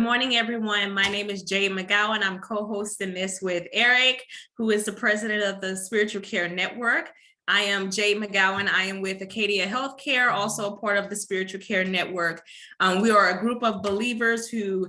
Good morning, everyone. My name is Jade McGowen. I'm co-hosting this with Eric, who is the president of the Spiritual Care Network. I am Jade McGowen. I am with Acadia Healthcare, also a part of the Spiritual Care Network. We are a group of believers who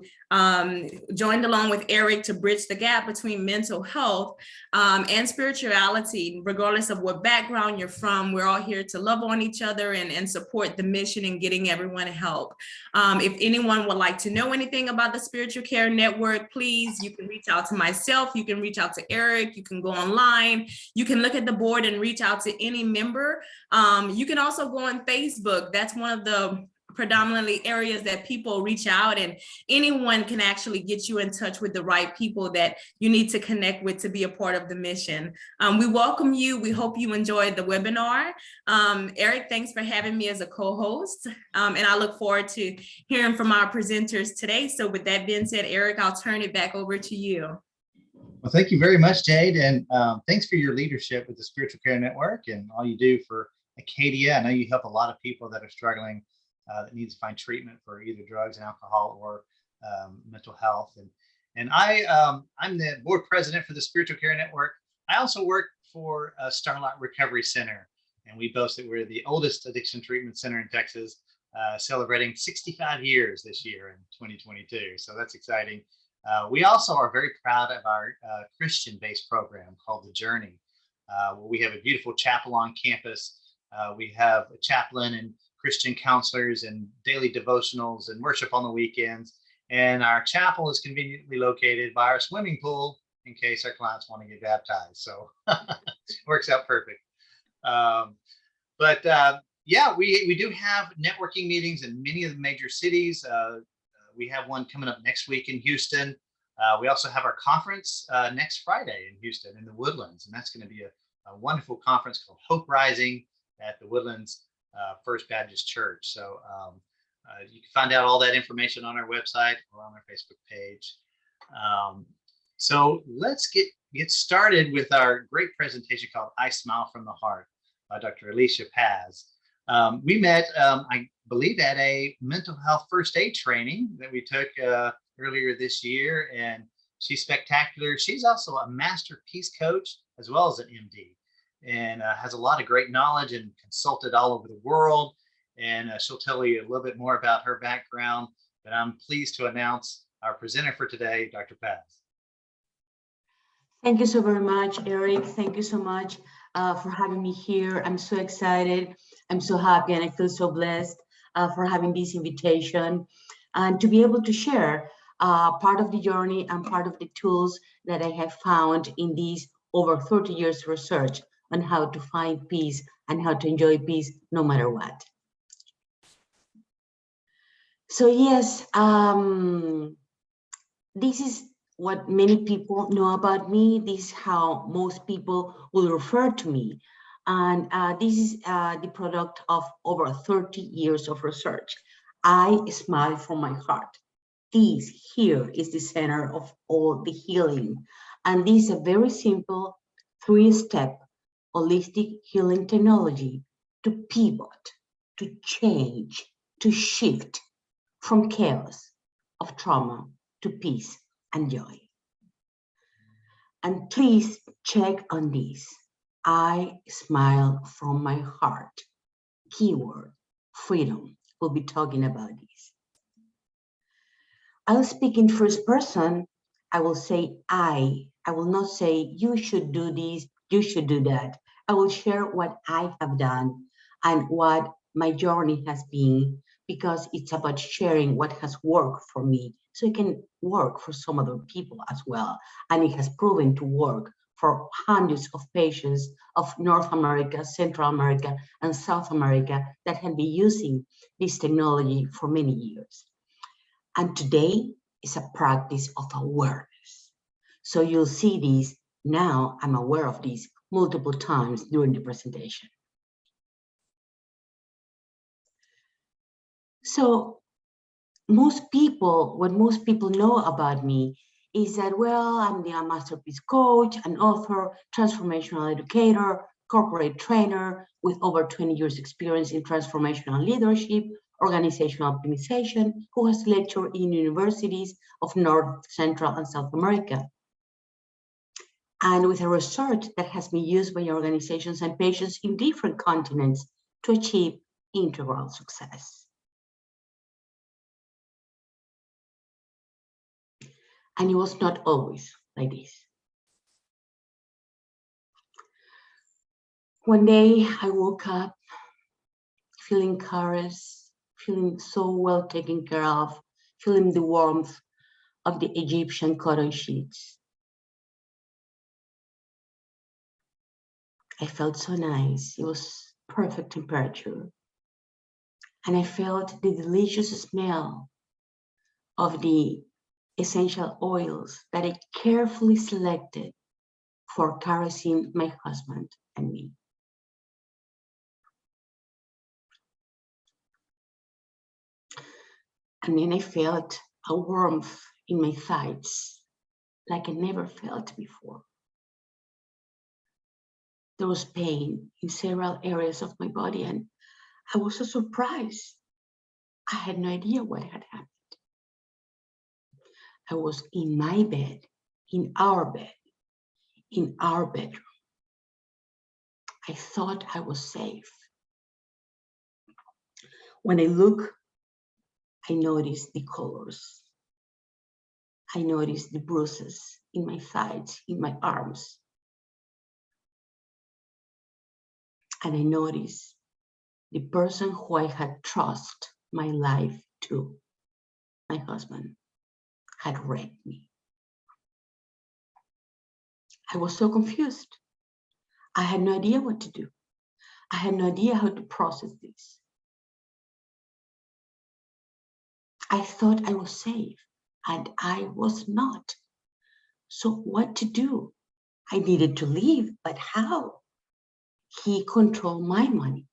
joined along with Eric to bridge the gap between mental health and spirituality, regardless of what background you're from. We're all here to love on each other and support the mission and getting everyone help. If anyone would like to know anything about the Spiritual Care Network, please, you can reach out to myself, you can reach out to Eric, you can go online, you can look at the board and reach out to any member. You can also go on Facebook. That's one of the predominantly areas that people reach out, and anyone can actually get you in touch with the right people that you need to connect with to be a part of the mission. We welcome you. We hope you enjoyed the webinar. Eric, thanks for having me as a co-host. And I look forward to hearing from our presenters today. So with that being said, Eric, I'll turn it back over to you. Well, thank you very much, Jade, and thanks for your leadership with the Spiritual Care Network and all you do for Acadia. I know you help a lot of people that are struggling, that need to find treatment for either drugs and alcohol or mental health. And I'm the board president for the Spiritual Care Network. I also work for Starlite Recovery Center, and we boast that we're the oldest addiction treatment center in Texas, celebrating 65 years this year in 2022. So that's exciting. We also are very proud of our Christian-based program called The Journey, where we have a beautiful chapel on campus. We have a chaplain and Christian counselors and daily devotionals and worship on the weekends. And our chapel is conveniently located by our swimming pool in case our clients want to get baptized. So works out perfect. Yeah, we do have networking meetings in many of the major cities. We have one coming up next week in Houston. We also have our conference next Friday in Houston in the Woodlands. And that's going to be a wonderful conference called Hope Rising at the Woodlands First Baptist Church. So you can find out all that information on our website or on our Facebook page. So let's get started with our great presentation called iSmile from the Heart by Dr. Alicia Paz. We met, I believe, at a mental health first aid training that we took earlier this year, and she's spectacular. She's also a master peace coach as well as an MD, and has a lot of great knowledge and consulted all over the world. And she'll tell you a little bit more about her background. But I'm pleased to announce our presenter for today, Dr. Paz. Thank you so very much, Eric. Thank you so much for having me here. I'm so excited. I'm so happy, and I feel so blessed for having this invitation and to be able to share part of the journey and part of the tools that I have found in these over 30 years of research on how to find peace and how to enjoy peace no matter what. So yes, this is what many people know about me. This is how most people will refer to me. And this is the product of over 30 years of research. I smile from my heart. This here is the center of all the healing. And this is a very simple 3-step holistic healing technology to pivot, to change, to shift from chaos of trauma to peace and joy. And please check on this. I smile from my heart. Keyword, freedom. We'll be talking about this. I'll speak in first person. I will say I will not say you should do this, you should do that. I will share what I have done and what my journey has been, because it's about sharing what has worked for me so it can work for some other people as well. And it has proven to work for hundreds of patients of North America, Central America, and South America that have been using this technology for many years. And today is a practice of awareness. So you'll see this now. I'm aware of this multiple times during the presentation. So what most people know about me is that, well, I'm a masterpiece coach, an author, transformational educator, corporate trainer with over 20 years experience in transformational leadership, organizational optimization, who has lectured in universities of North, Central, and South America. And with a research that has been used by organizations and patients in different continents to achieve integral success. And it was not always like this. One day I woke up feeling caressed, feeling so well taken care of, feeling the warmth of the Egyptian cotton sheets. I felt so nice. It was perfect temperature. And I felt the delicious smell of the essential oils that I carefully selected for caressing my husband and me. And then I felt a warmth in my thighs like I never felt before. There was pain in several areas of my body, and I was so surprised. I had no idea what had happened. I was in my bed, in our bedroom. I thought I was safe. When I look, I noticed the colors. I noticed the bruises in my thighs, in my arms. And I noticed the person who I had trusted my life to, my husband, had raped me. I was so confused. I had no idea what to do. I had no idea how to process this. I thought I was safe, and I was not. So what to do? I needed to leave, but how? He controlled my money.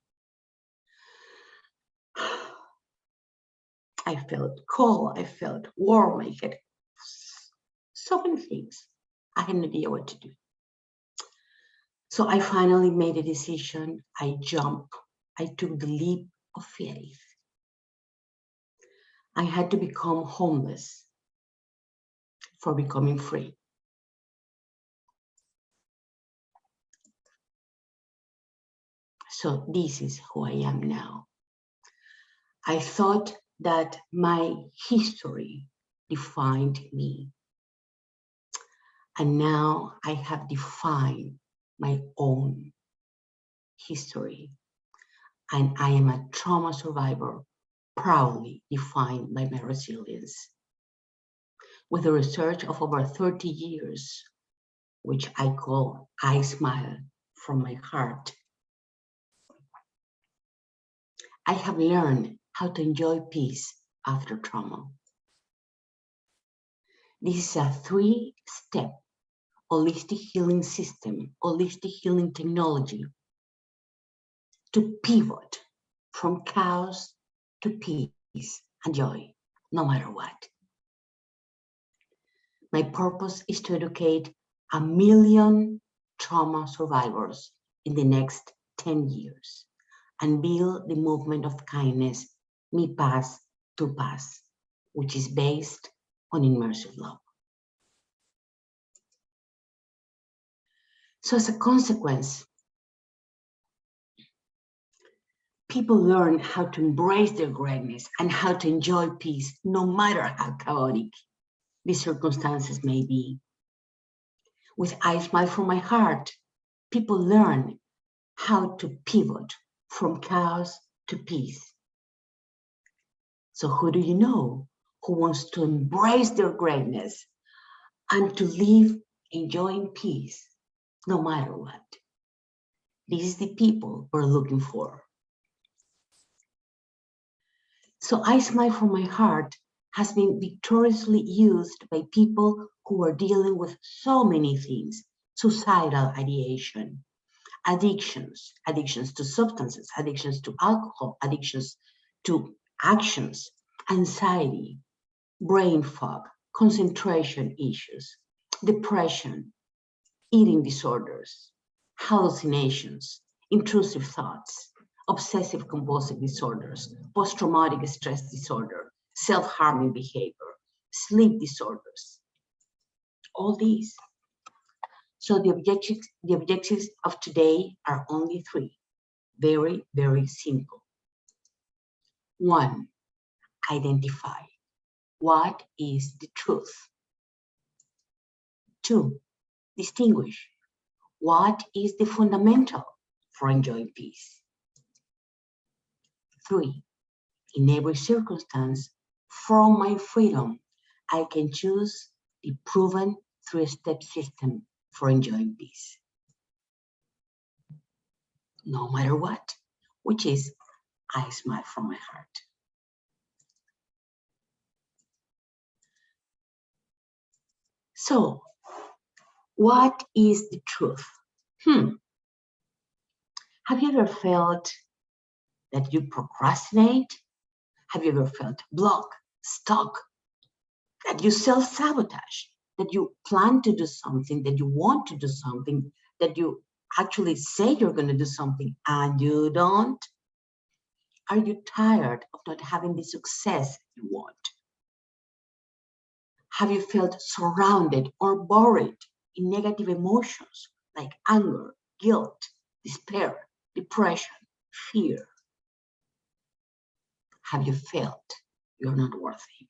I felt cold, I felt warm, I had so many things. I had no idea what to do. So I finally made a decision. I jumped. I took the leap of faith. I had to become homeless for becoming free. So this is who I am now. I thought that my history defined me. And now I have defined my own history. And I am a trauma survivor, proudly defined by my resilience. With a research of over 30 years, which I call iSmile from my heart, I have learned how to enjoy peace after trauma. This is a 3-step holistic healing system, holistic healing technology to pivot from chaos to peace and joy, no matter what. My purpose is to educate 1 million trauma survivors in the next 10 years and build the movement of kindness, Mi Paz, Tu Paz, which is based on immersive love. So as a consequence, people learn how to embrace their greatness and how to enjoy peace, no matter how chaotic the circumstances may be. With iSmileFromMyHeart, people learn how to pivot from chaos to peace. So who do you know who wants to embrace their greatness and to live enjoying peace, no matter what? This is the people we're looking for. So iSmileFromMyHeart has been victoriously used by people who are dealing with so many things: suicidal ideation, addictions to substances, addictions to alcohol, addictions to actions, anxiety, brain fog, concentration issues, depression, eating disorders, hallucinations, intrusive thoughts, obsessive compulsive disorders, post-traumatic stress disorder, self-harming behavior, sleep disorders, all these. So the objectives of today are only three, very, very simple. One, identify what is the truth. Two, distinguish what is the fundamental for enjoying peace. Three, in every circumstance, from my freedom, I can choose the proven three-step system for enjoying peace. No matter what, which is I smile from my heart. So, what is the truth? Have you ever felt that you procrastinate? Have you ever felt blocked, stuck, that you self-sabotage, that you plan to do something, that you want to do something, that you actually say you're going to do something and you don't? Are you tired of not having the success you want? Have you felt surrounded or buried in negative emotions like anger, guilt, despair, depression, fear? Have you felt you're not worthy?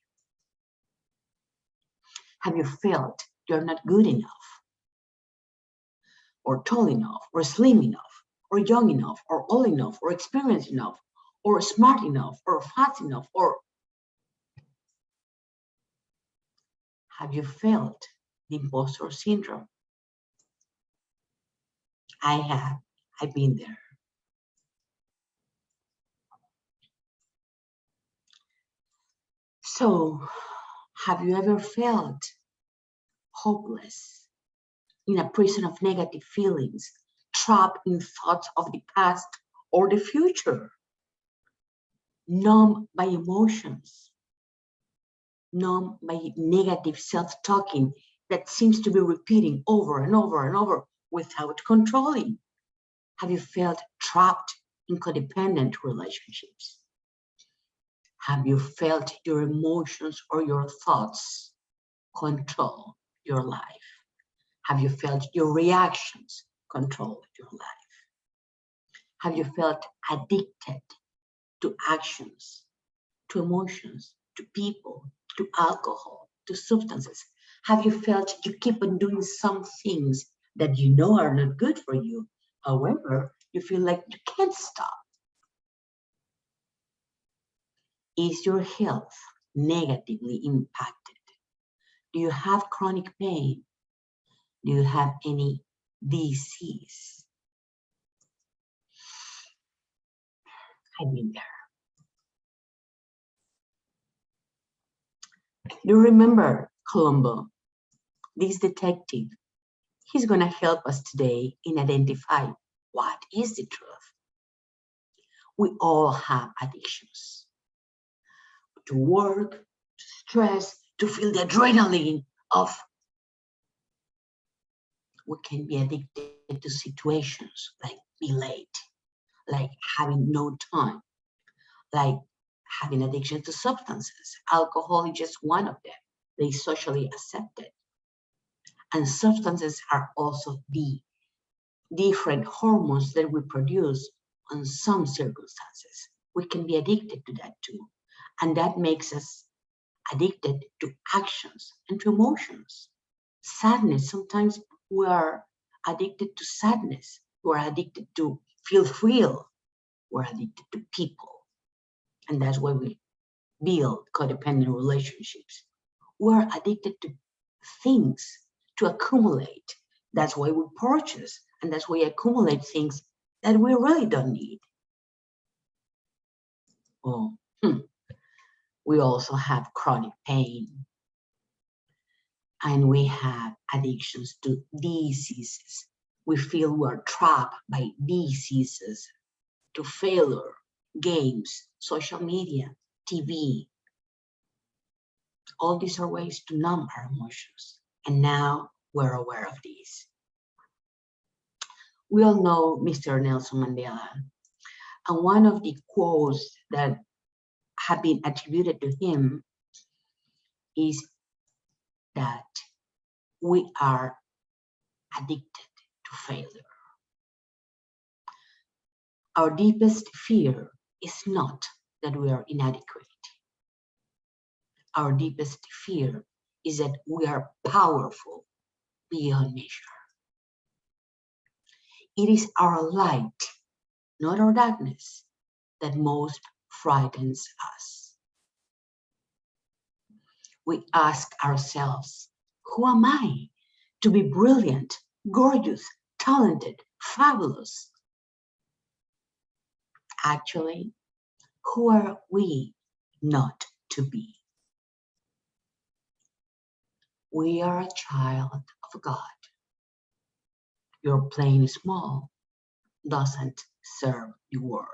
Have you felt you're not good enough, or tall enough, or slim enough, or young enough, or old enough, or experienced enough, or smart enough, or fast enough, or have you felt the imposter syndrome? I have. I've been there. So, have you ever felt hopeless, in a prison of negative feelings, trapped in thoughts of the past or the future, numb by emotions, numb by negative self-talking that seems to be repeating over and over and over without controlling? Have you felt trapped in codependent relationships? Have you felt your emotions or your thoughts control your life? Have you felt your reactions control your life? Have you felt addicted to actions, to emotions, to people, to alcohol, to substances? Have you felt you keep on doing some things that you know are not good for you? However, you feel like you can't stop. Is your health negatively impacted? Do you have chronic pain? Do you have any disease? I've been there. Do you remember Columbo? This detective, he's going to help us today in identifying what is the truth. We all have addictions. To work, to stress, to feel the adrenaline of. We can be addicted to situations like be late, like having no time, like having addiction to substances. Alcohol is just one of them. They socially accepted. And substances are also the different hormones that we produce on some circumstances. We can be addicted to that too. And that makes us addicted to actions and to emotions. Sadness, sometimes we are addicted to sadness. We're addicted to feel real. We're addicted to people. And that's why we build codependent relationships. We're addicted to things, to accumulate. That's why we purchase, and that's why we accumulate things that we really don't need. Oh, we also have chronic pain. And we have addictions to diseases. We feel we are trapped by diseases, to failure, games, social media, TV. All these are ways to numb our emotions. And now we're aware of these. We all know Mr. Nelson Mandela. And one of the quotes that have been attributed to him is that we are addicted to failure. Our deepest fear is not that we are inadequate. Our deepest fear is that we are powerful beyond measure. It is our light, not our darkness, that most frightens us. We ask ourselves, who am I to be brilliant, gorgeous, talented, fabulous? Actually, who are we not to be? We are a child of God. Your playing small doesn't serve the world.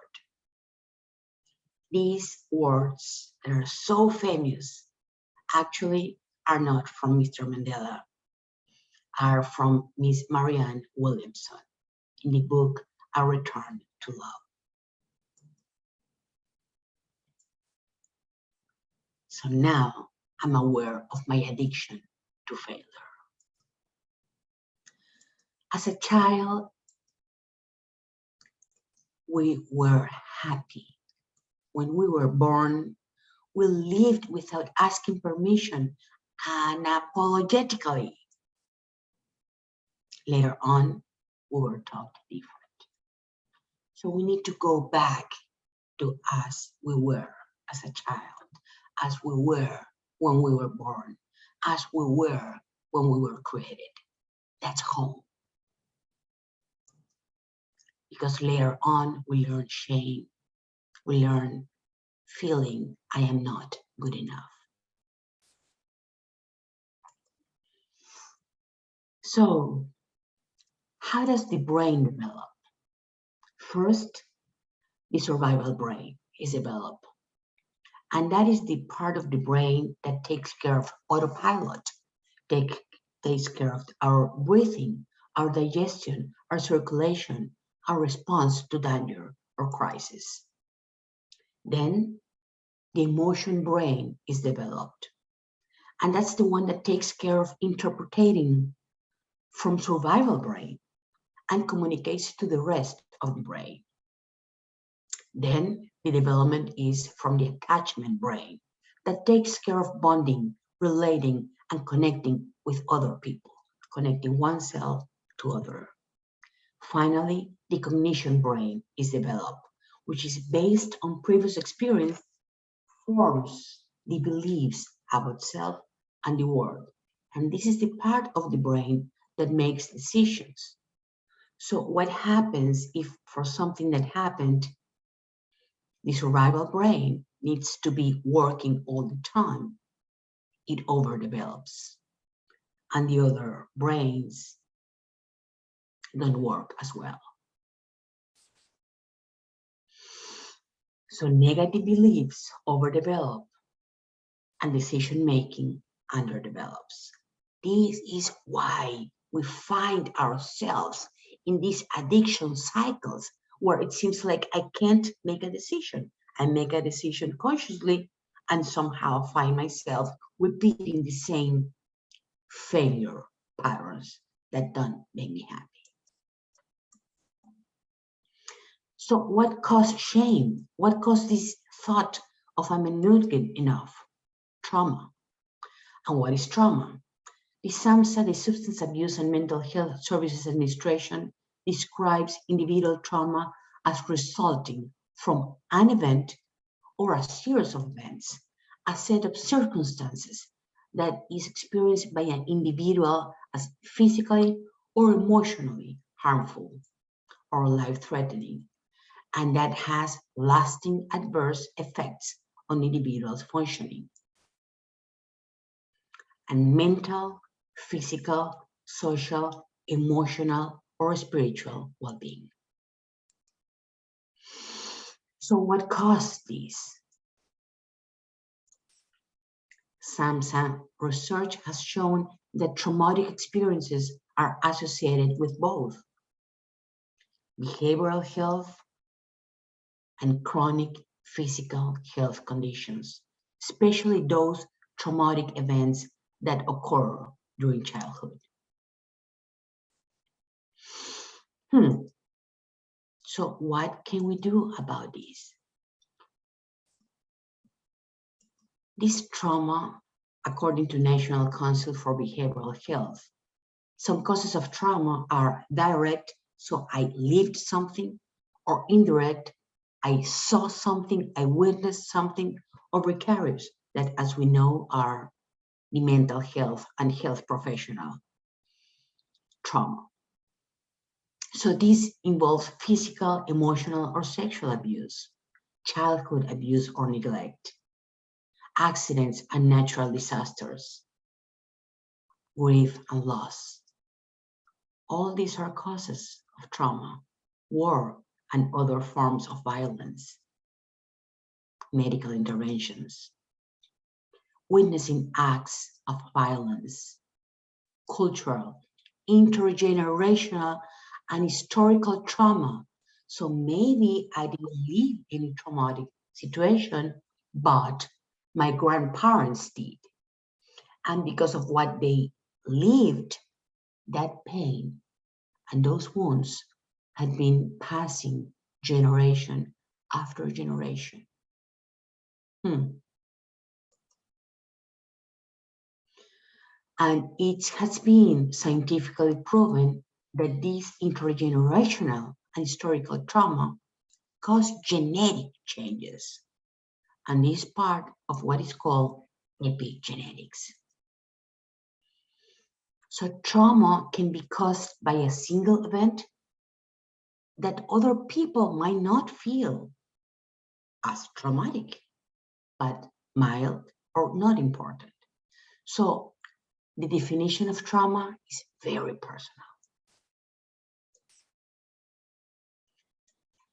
These words that are so famous actually are not from Mr. Mandela, are from Miss Marianne Williamson in the book A Return to Love. So now I'm aware of my addiction to failure. As a child, we were happy. When we were born, we lived without asking permission unapologetically. Later on, we were taught different. So we need to go back to as we were as a child, as we were when we were born, as we were when we were created. That's home. Because later on, we learn shame. We learn feeling I am not good enough. So, how does the brain develop? First, the survival brain is developed. And that is the part of the brain that takes care of autopilot, takes care of our breathing, our digestion, our circulation, our response to danger or crisis. Then the emotion brain is developed. And that's the one that takes care of interpreting from survival brain and communicates to the rest of the brain. Then the development is from the attachment brain that takes care of bonding, relating, and connecting with other people, connecting oneself to others. Finally, the cognition brain is developed, which is based on previous experience, forms the beliefs about self and the world. And this is the part of the brain that makes decisions. So what happens if for something that happened, the survival brain needs to be working all the time? It overdevelops. And the other brains don't work as well. So negative beliefs overdevelop and decision-making underdevelops. This is why we find ourselves in these addiction cycles where it seems like I can't make a decision. I make a decision consciously and somehow find myself repeating the same failure patterns that don't make me happy. So what caused shame? What caused this thought of I'm not good enough? Trauma. And what is trauma? The SAMHSA, the Substance Abuse and Mental Health Services Administration, describes individual trauma as resulting from an event or a series of events, a set of circumstances that is experienced by an individual as physically or emotionally harmful or life-threatening, and that has lasting adverse effects on the individual's functioning and mental, physical, social, emotional, or spiritual well-being. So what caused this? SAMHSA research has shown that traumatic experiences are associated with both behavioral health and chronic physical health conditions, especially those traumatic events that occur during childhood. So what can we do about this? This trauma, according to National Council for Behavioral Health, some causes of trauma are direct, so I lived something, or indirect, I saw something, I witnessed something, or vicarious, that as we know are the mental health and health professional trauma. So this involves physical, emotional, or sexual abuse, childhood abuse or neglect, accidents and natural disasters, grief and loss. All these are causes of trauma, war, and other forms of violence, medical interventions, witnessing acts of violence, cultural, intergenerational, and historical trauma. So maybe I didn't live in a traumatic situation, but my grandparents did. And because of what they lived, that pain and those wounds had been passing generation after generation. And it has been scientifically proven that this intergenerational and historical trauma cause genetic changes. And is part of what is called epigenetics. So trauma can be caused by a single event that other people might not feel as traumatic, but mild or not important. So the definition of trauma is very personal.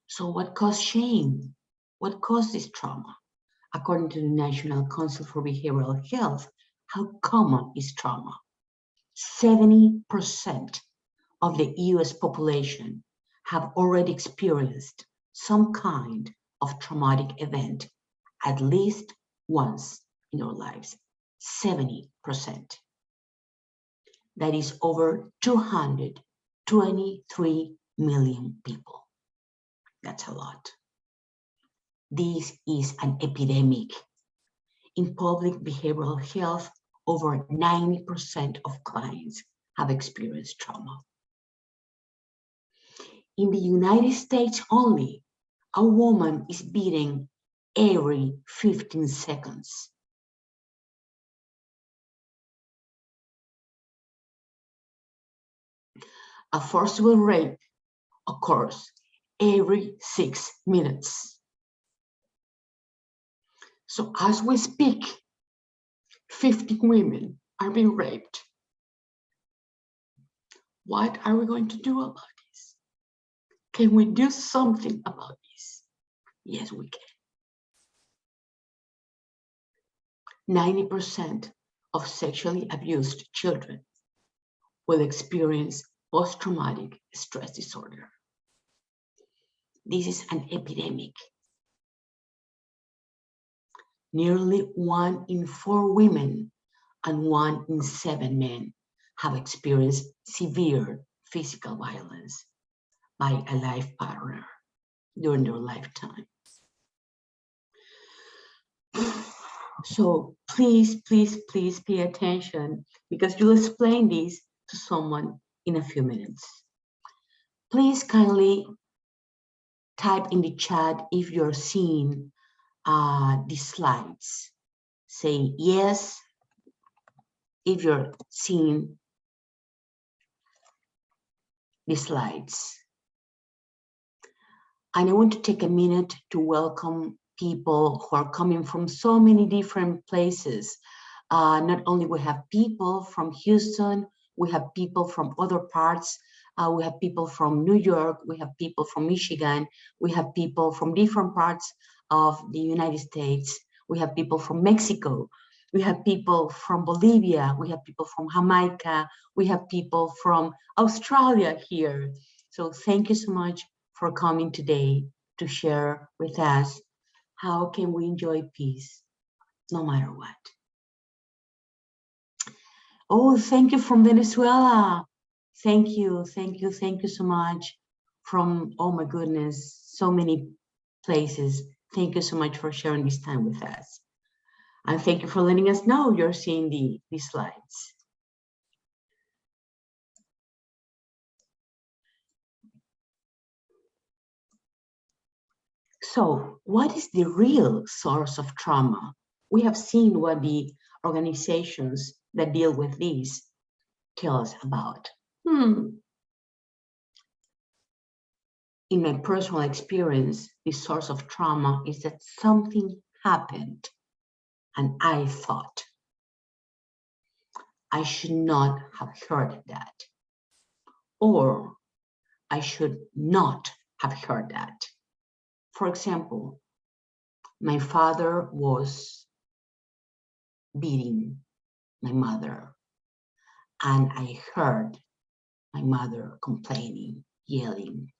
So what caused shame? What caused this trauma? According to the National Council for Behavioral Health, how common is trauma? 70% of the US population have already experienced some kind of traumatic event at least once in their lives. 70%. That is over 223 million people. That's a lot. This is an epidemic. In public behavioral health, over 90% of clients have experienced trauma. In the United States only, a woman is beaten every 15 seconds. A forcible rape occurs every 6 minutes. So as we speak, 50 women are being raped. What are we going to do about this? Can we do something about this? Yes, we can. 90% of sexually abused children will experience post-traumatic stress disorder. This is an epidemic. Nearly 1 in 4 women and 1 in 7 men have experienced severe physical violence by a life partner during their lifetime. So please, please, please pay attention, because you'll explain this to someone in a few minutes. Please kindly type in the chat if you're seeing the slides. Say yes if you're seeing the slides. And I want to take a minute to welcome people who are coming from so many different places. Not only we have people from Houston, we have people from other parts, we have people from New York, we have people from Michigan, we have people from different parts of the United States, we have people from Mexico, we have people from Bolivia, we have people from Jamaica, we have people from Australia here. So thank you so much for coming today to share with us how can we enjoy peace no matter what. Oh, thank you from Venezuela. Thank you so much from, oh my goodness, so many places. Thank you so much for sharing this time with us. And thank you for letting us know you're seeing the slides. So what is the real source of trauma? We have seen what the organizations that deal with these tell us about. In my personal experience, the source of trauma is that something happened and I thought I should not have heard that, or I should not have heard that. For example, my father was beating my mother, and I heard my mother complaining, yelling,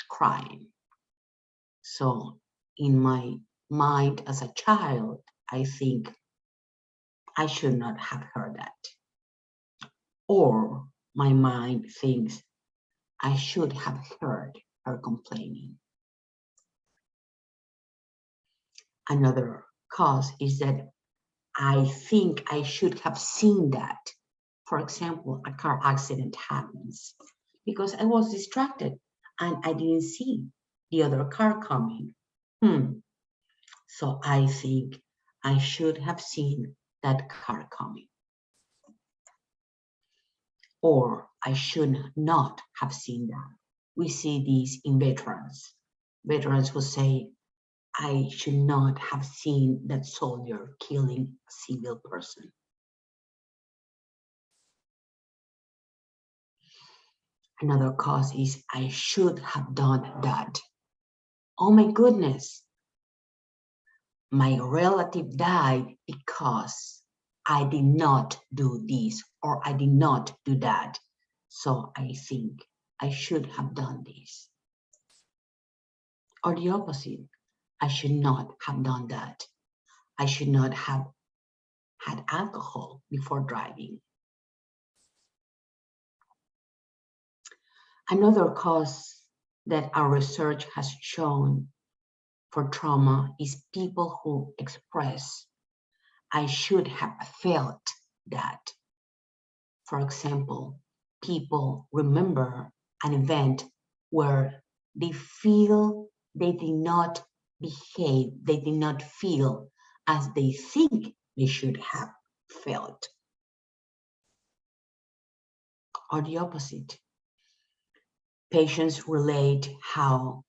crying. So in my mind as a child, I think I should not have heard that. Or my mind thinks I should have heard her complaining. Another cause is that I think I should have seen that. For example, a car accident happens because I was distracted and I didn't see the other car coming. So I think I should have seen that car coming. Or I should not have seen that. We see these in veterans. Veterans will say, I should not have seen that soldier killing a civil person. Another cause is I should have done that. Oh my goodness, my relative died because I did not do this or I did not do that. So I think I should have done this. Or the opposite, I should not have done that. I should not have had alcohol before driving. Another cause that our research has shown for trauma is people who express, I should have felt that. For example, people remember an event where they feel they did not behave, they did not feel as they think they should have felt. Or the opposite. Patients relate how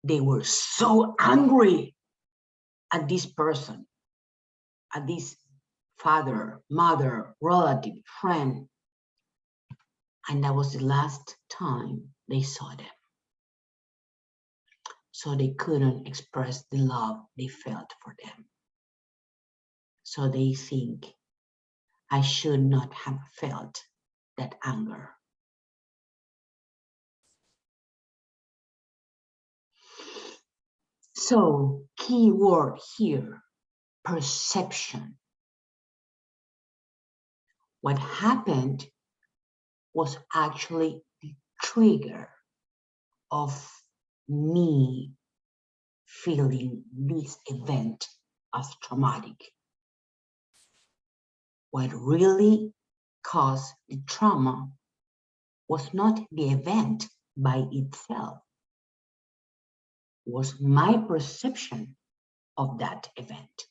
they were so angry at this person, at this father, mother, relative, friend, and that was the last time they saw them. So they couldn't express the love they felt for them. So they think, I should not have felt that anger. So, key word here, perception. What happened was actually the trigger of me feeling this event as traumatic. What really caused the trauma was not the event by itself, was my perception of that event,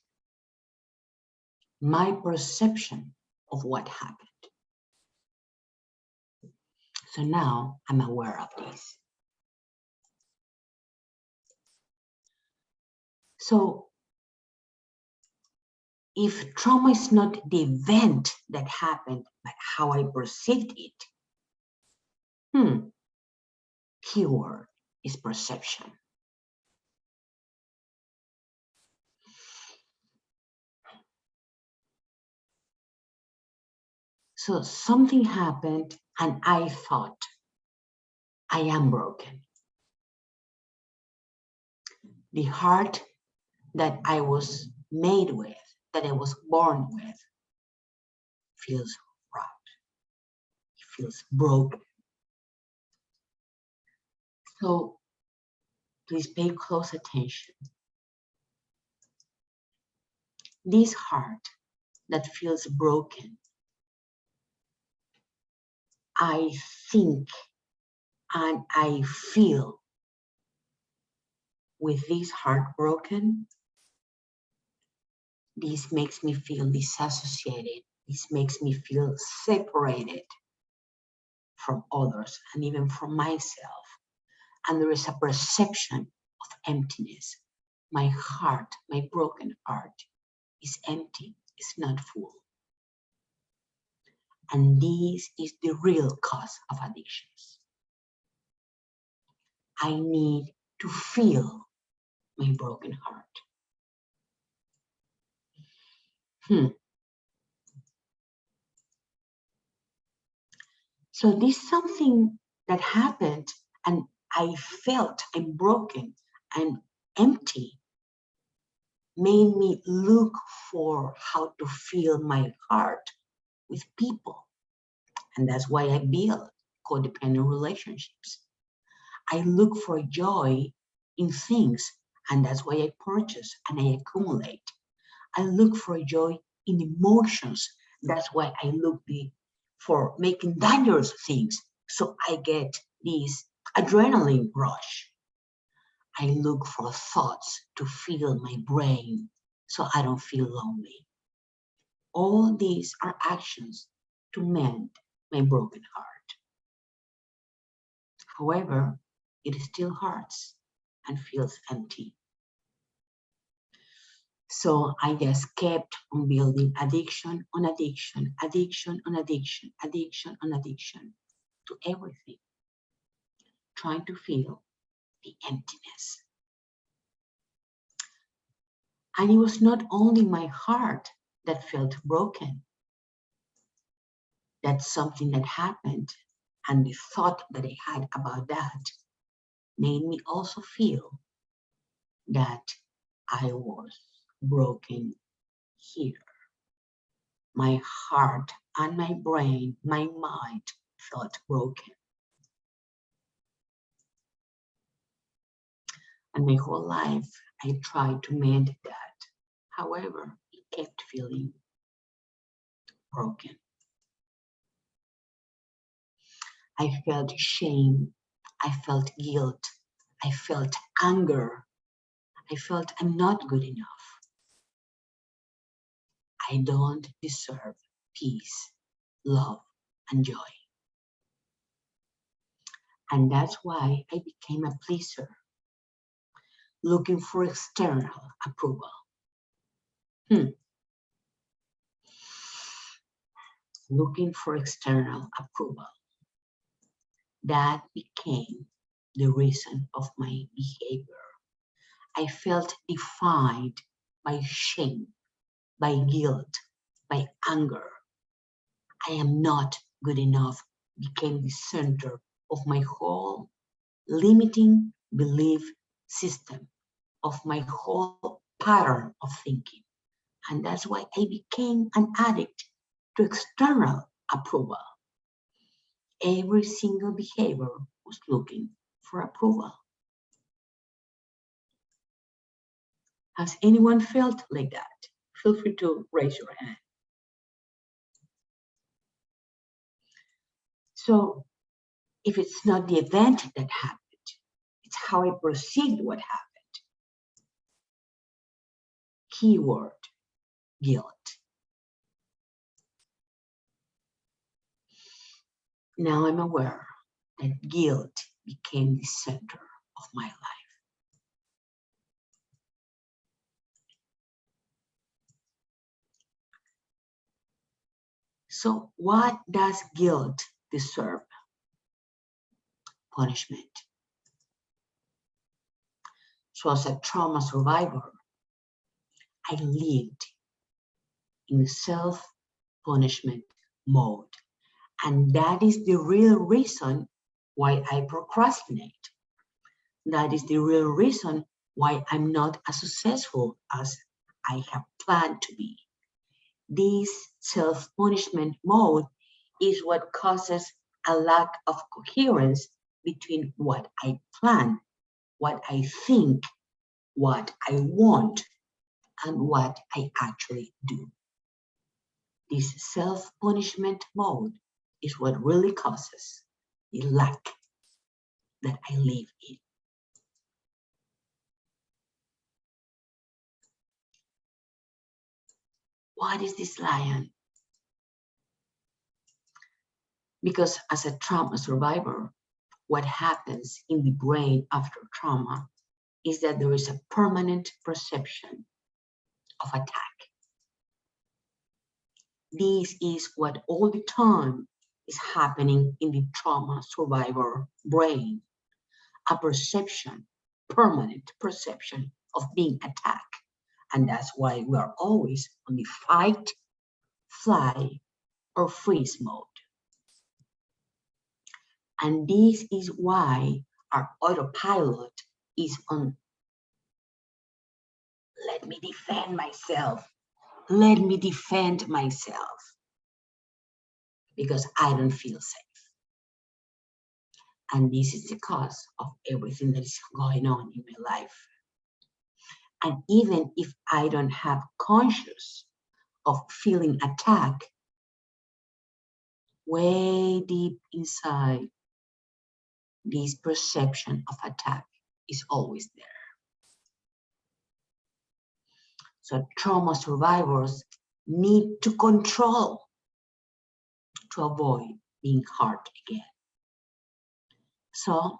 my perception of what happened. So now I'm aware of this. So if trauma is not the event that happened, but how I perceived it, keyword is perception. So something happened and I thought, I am broken. The heart that I was made with, that I was born with, feels rot. It feels broken. So please pay close attention. This heart that feels broken, I think and I feel with this heart broken, this makes me feel disassociated. This makes me feel separated from others and even from myself. And there is a perception of emptiness. My heart, my broken heart, is empty, it's not full. And this is the real cause of addictions. I need to feel my broken heart. So this is something that happened, and I felt I'm broken and empty, made me look for how to fill my heart with people. And that's why I build codependent relationships. I look for joy in things, and that's why I purchase and I accumulate. I look for joy in emotions. That's why I look for making dangerous things, so I get this adrenaline rush. I look for thoughts to fill my brain so I don't feel lonely. All these are actions to mend my broken heart. However, it still hurts and feels empty. So I just kept on building addiction on addiction, addiction on addiction, addiction on addiction to everything, trying to fill the emptiness. And it was not only my heart that felt broken. That's something that happened, and the thought that I had about that made me also feel that I was broken here. My heart and my brain, my mind felt broken. And my whole life, I tried to mend that. However, it kept feeling broken. I felt shame. I felt guilt. I felt anger. I felt I'm not good enough. I don't deserve peace, love, and joy. And that's why I became a pleaser, looking for external approval. Looking for external approval. That became the reason of my behavior. I felt defined by shame, by guilt, by anger. I am not good enough became the center of my whole limiting belief system, of my whole pattern of thinking. And that's why I became an addict to external approval. Every single behavior was looking for approval. Has anyone felt like that? Feel free to raise your hand. So if it's not the event that happened, it's how I perceived what happened. Keyword, guilt. Now I'm aware that guilt became the center of my life. So what does guilt deserve? Punishment. So as a trauma survivor, I lived in self-punishment mode. And that is the real reason why I procrastinate. That is the real reason why I'm not as successful as I have planned to be. This self-punishment mode is what causes a lack of coherence between what I plan, what I think, what I want, and what I actually do. This self-punishment mode is what really causes the lack that I live in. What is this lion? Because as a trauma survivor, what happens in the brain after trauma is that there is a permanent perception of attack. This is what all the time is happening in the trauma survivor brain. A perception, permanent perception of being attacked. And that's why we are always on the fight, fly, or freeze mode. And this is why our autopilot is on, let me defend myself. Let me defend myself. Because I don't feel safe. And this is the cause of everything that is going on in my life. And even if I don't have conscious of feeling attacked, way deep inside, this perception of attack is always there. So trauma survivors need to control to avoid being hurt again. So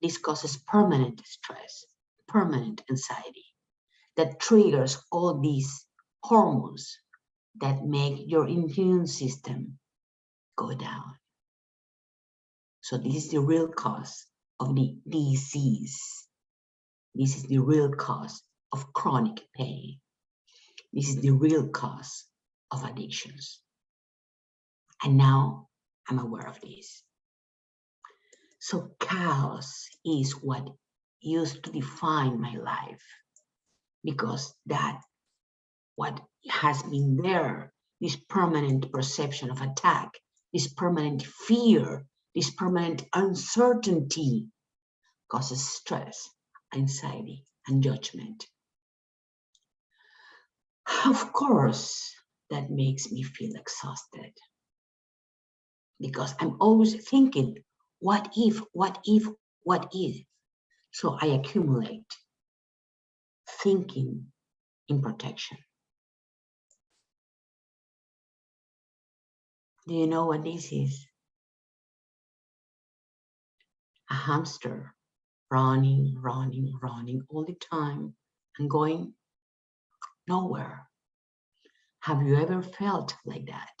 this causes permanent stress, permanent anxiety that triggers all these hormones that make your immune system go down. So this is the real cause of the disease. This is the real cause of chronic pain. This is the real cause of addictions. And now I'm aware of this. So chaos is what used to define my life, because that what has been there, this permanent perception of attack, this permanent fear, this permanent uncertainty causes stress, anxiety, and judgment. Of course, that makes me feel exhausted because I'm always thinking, what if, what if, what if? So I accumulate thinking in protection. Do you know what this is? A hamster running, running, running all the time and going nowhere. Have you ever felt like that?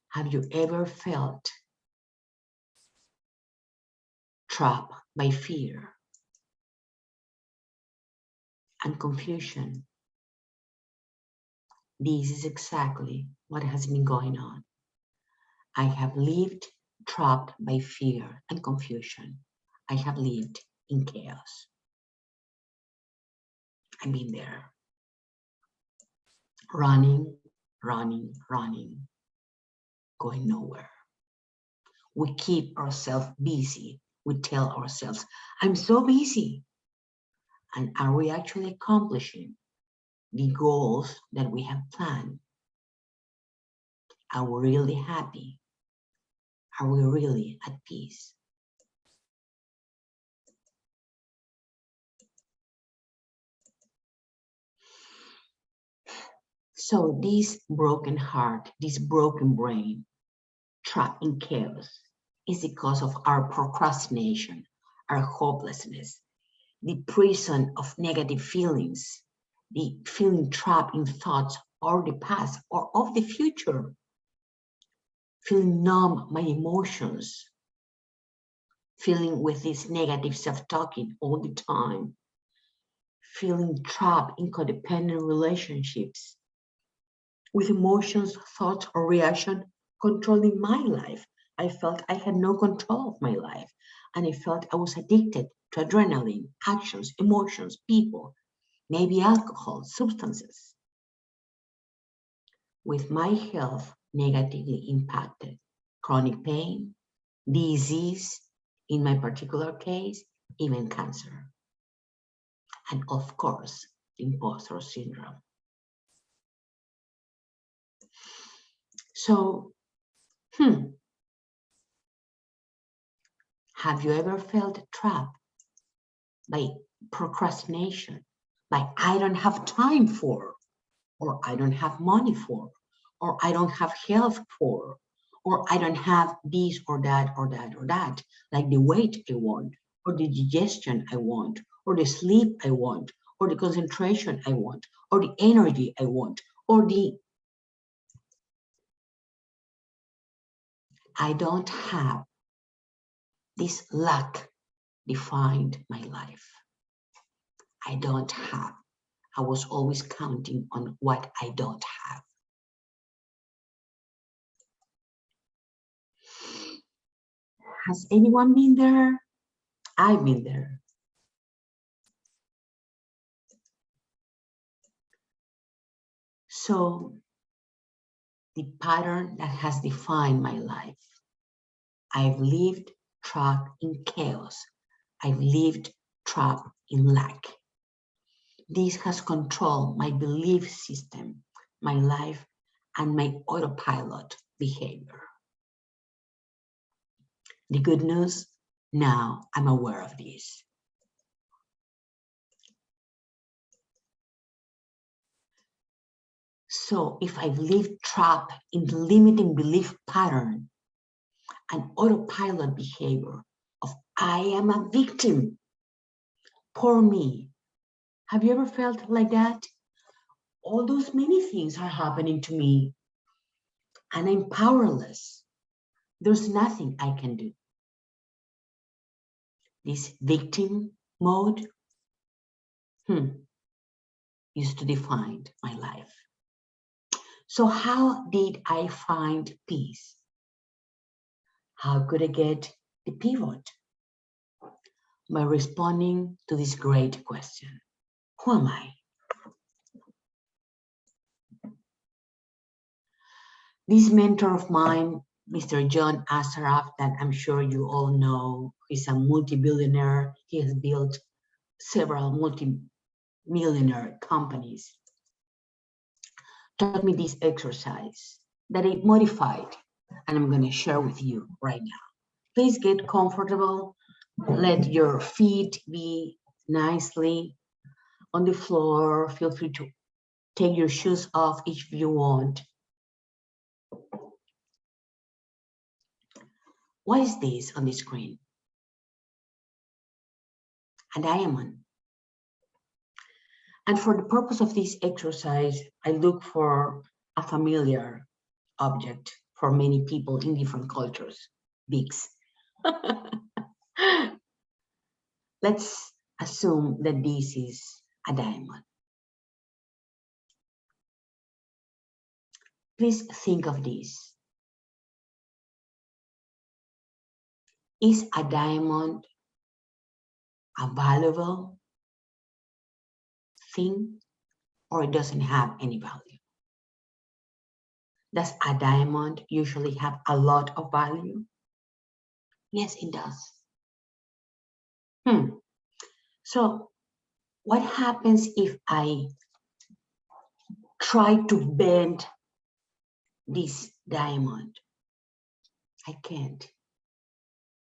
Have you ever felt trapped by fear and confusion? This is exactly what has been going on. I have lived trapped by fear and confusion. I have lived in chaos. I've been there. Running, running, running, going nowhere. We keep ourselves busy. We tell ourselves, I'm so busy. And are we actually accomplishing the goals that we have planned? Are we really happy? Are we really at peace? So this broken heart, this broken brain, trapped in chaos, is because of our procrastination, our hopelessness, the prison of negative feelings, the feeling trapped in thoughts or the past or of the future, feeling numb my emotions, feeling with this negative self-talking all the time, feeling trapped in codependent relationships, with emotions, thoughts, or reaction controlling my life. I felt I had no control of my life. and I felt I was addicted to adrenaline, actions, emotions, people, maybe alcohol, substances. With my health negatively impacted, chronic pain, disease, in my particular case, even cancer. And of course, imposter syndrome. So, have you ever felt trapped by procrastination, by I don't have time for, or I don't have money for, or I don't have health for, or I don't have this or that or that or that, like the weight I want, or the digestion I want, or the sleep I want, or the concentration I want, or the energy I want, or the I don't have. This lack defined my life. I don't have. I was always counting on what I don't have. Has anyone been there? I've been there. So the pattern that has defined my life, I've lived trapped in chaos. I've lived trapped in lack. This has controlled my belief system, my life, and my autopilot behavior. The good news, now I'm aware of this. So if I've lived trapped in the limiting belief pattern and autopilot behavior of I am a victim, poor me. Have you ever felt like that? All those many things are happening to me and I'm powerless. There's nothing I can do. This victim mode used to define my life. So how did I find peace? How could I get the pivot? By responding to this great question. Who am I? This mentor of mine, Mr. John Assaraf, that I'm sure you all know, he's a multi-billionaire. He has built several multi-millionaire companies. Taught me this exercise that I modified, and I'm going to share with you right now. Please get comfortable. Let your feet be nicely on the floor. Feel free to take your shoes off if you want. What is this on the screen? A diamond. And for the purpose of this exercise, I look for a familiar object for many people in different cultures, bigs. Let's assume that this is a diamond. Please think of this. Is a diamond a valuable thing, or it doesn't have any value? Does a diamond usually have a lot of value? Yes, it does. So what happens if I try to bend this diamond? I can't,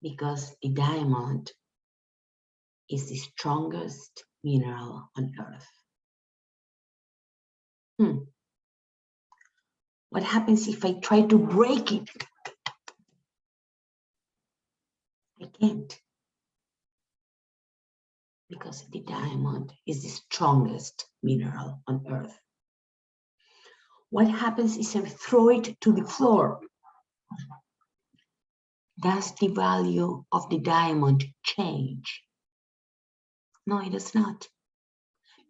because the diamond is the strongest mineral on earth. What happens if I try to break it? I can't, because the diamond is the strongest mineral on earth. What happens if I throw it to the floor? Does the value of the diamond change? No, it does not,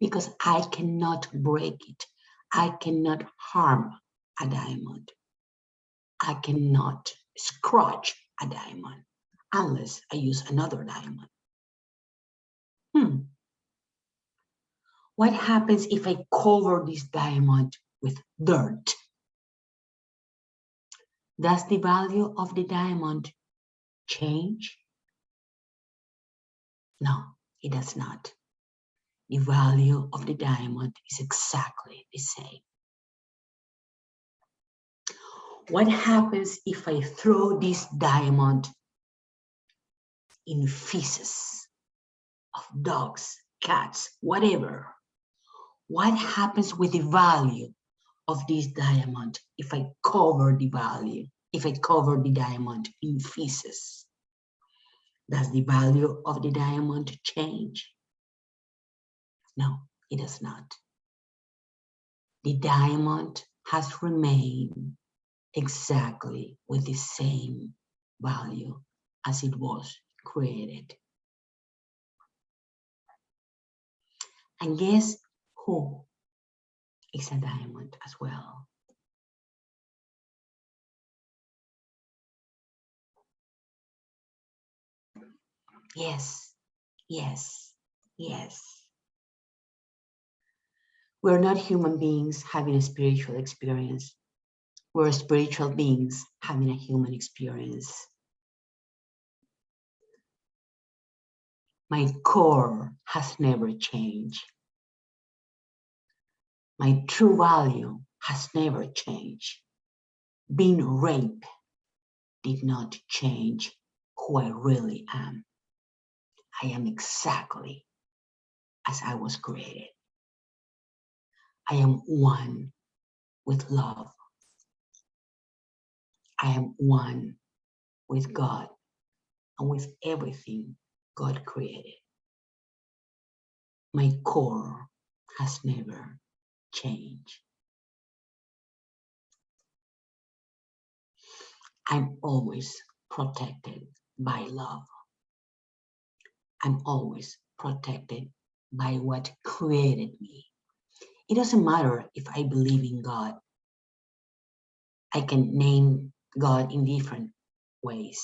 because I cannot break it. I cannot harm a diamond. I cannot scratch a diamond. unless I use another diamond. What happens if I cover this diamond with dirt? Does the value of the diamond change? No, it does not. The value of the diamond is exactly the same. What happens if I throw this diamond in feces of dogs, cats, whatever? What happens with the value of this diamond if I cover the diamond in feces? Does the value of the diamond change? No, it does not. The diamond has remained exactly with the same value as it was created. And guess who is a diamond as well? Yes, yes, yes. We're not human beings having a spiritual experience. We're spiritual beings having a human experience. My core has never changed. My true value has never changed. Being raped did not change who I really am. I am exactly as I was created. I am one with love. I am one with God and with everything God created. My core has never changed. I'm always protected by love. I'm always protected by what created me. It doesn't matter if I believe in God. I can name God in different ways.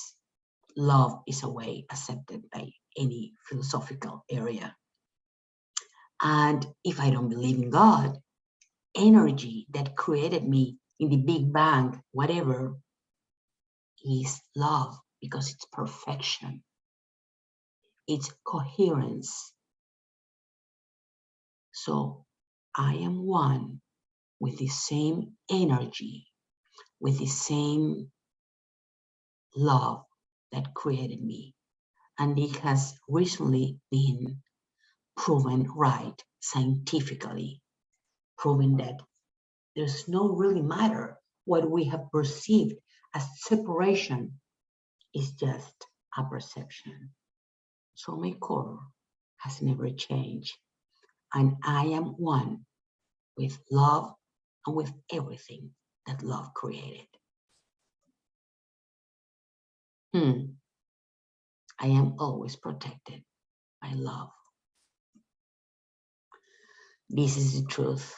Love is a way accepted by any philosophical area. And if I don't believe in God, energy that created me in the Big Bang, whatever, is love because it's perfection. It's coherence. So I am one with the same energy, with the same love that created me. And it has recently been proven right scientifically, proven that there's no really matter what we have perceived as separation is just a perception. So my core has never changed. And I am one with love and with everything that love created. I am always protected by love. This is the truth.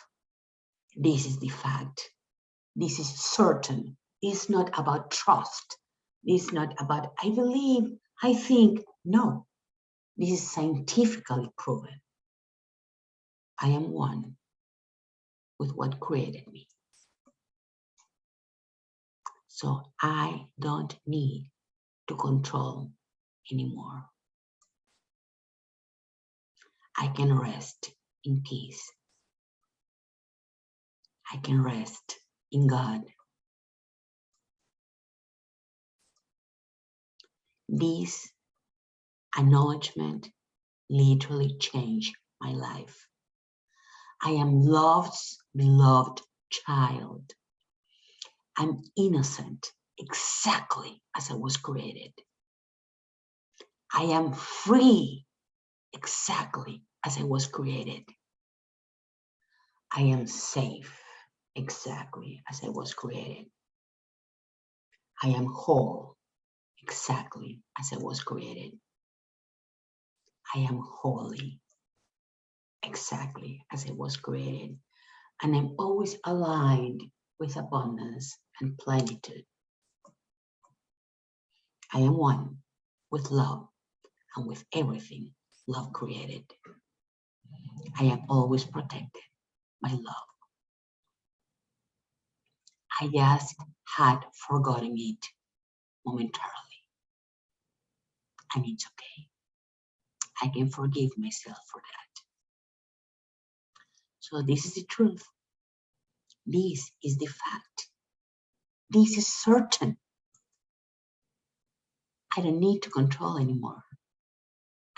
This is the fact. This is certain. It's not about trust. It's not about I believe, I think. No, this is scientifically proven. I am one with what created me. So I don't need to control anymore. I can rest in peace. I can rest in God. This acknowledgement literally changed my life. I am love's beloved child. I'm innocent exactly as I was created. I am free exactly as I was created. I am safe exactly as I was created. I am whole exactly as I was created. I am holy exactly as I was created. And I'm always aligned with abundance and plenitude. I am one with love and with everything love created. I am always protected by love. I just had forgotten it momentarily, and it's okay. I can forgive myself for that. So this is the truth. This is the fact. This is certain. I don't need to control anymore.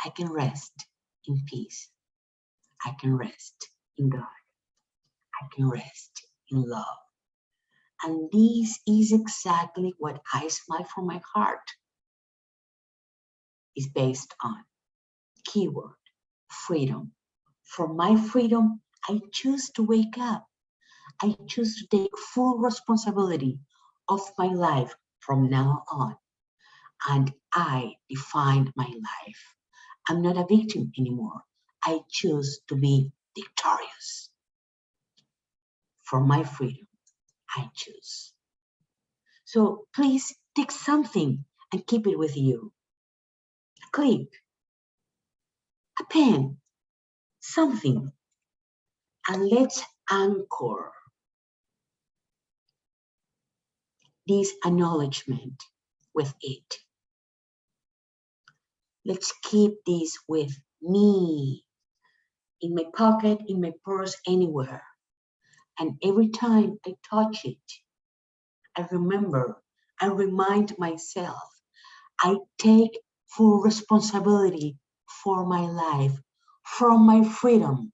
I can rest in peace. I can rest in God. I can rest in love. And this is exactly what iSmileFromMyHeart is based on. Keyword, freedom. For my freedom, I choose to wake up. I choose to take full responsibility of my life from now on. And I defined my life. I'm not a victim anymore. I choose to be victorious. For my freedom, I choose. So please take something and keep it with you. A clip, a pen, something. And let's anchor this acknowledgement with it. Let's keep this with me, in my pocket, in my purse, anywhere. And every time I touch it, I remember, I remind myself, I take full responsibility for my life, for my freedom.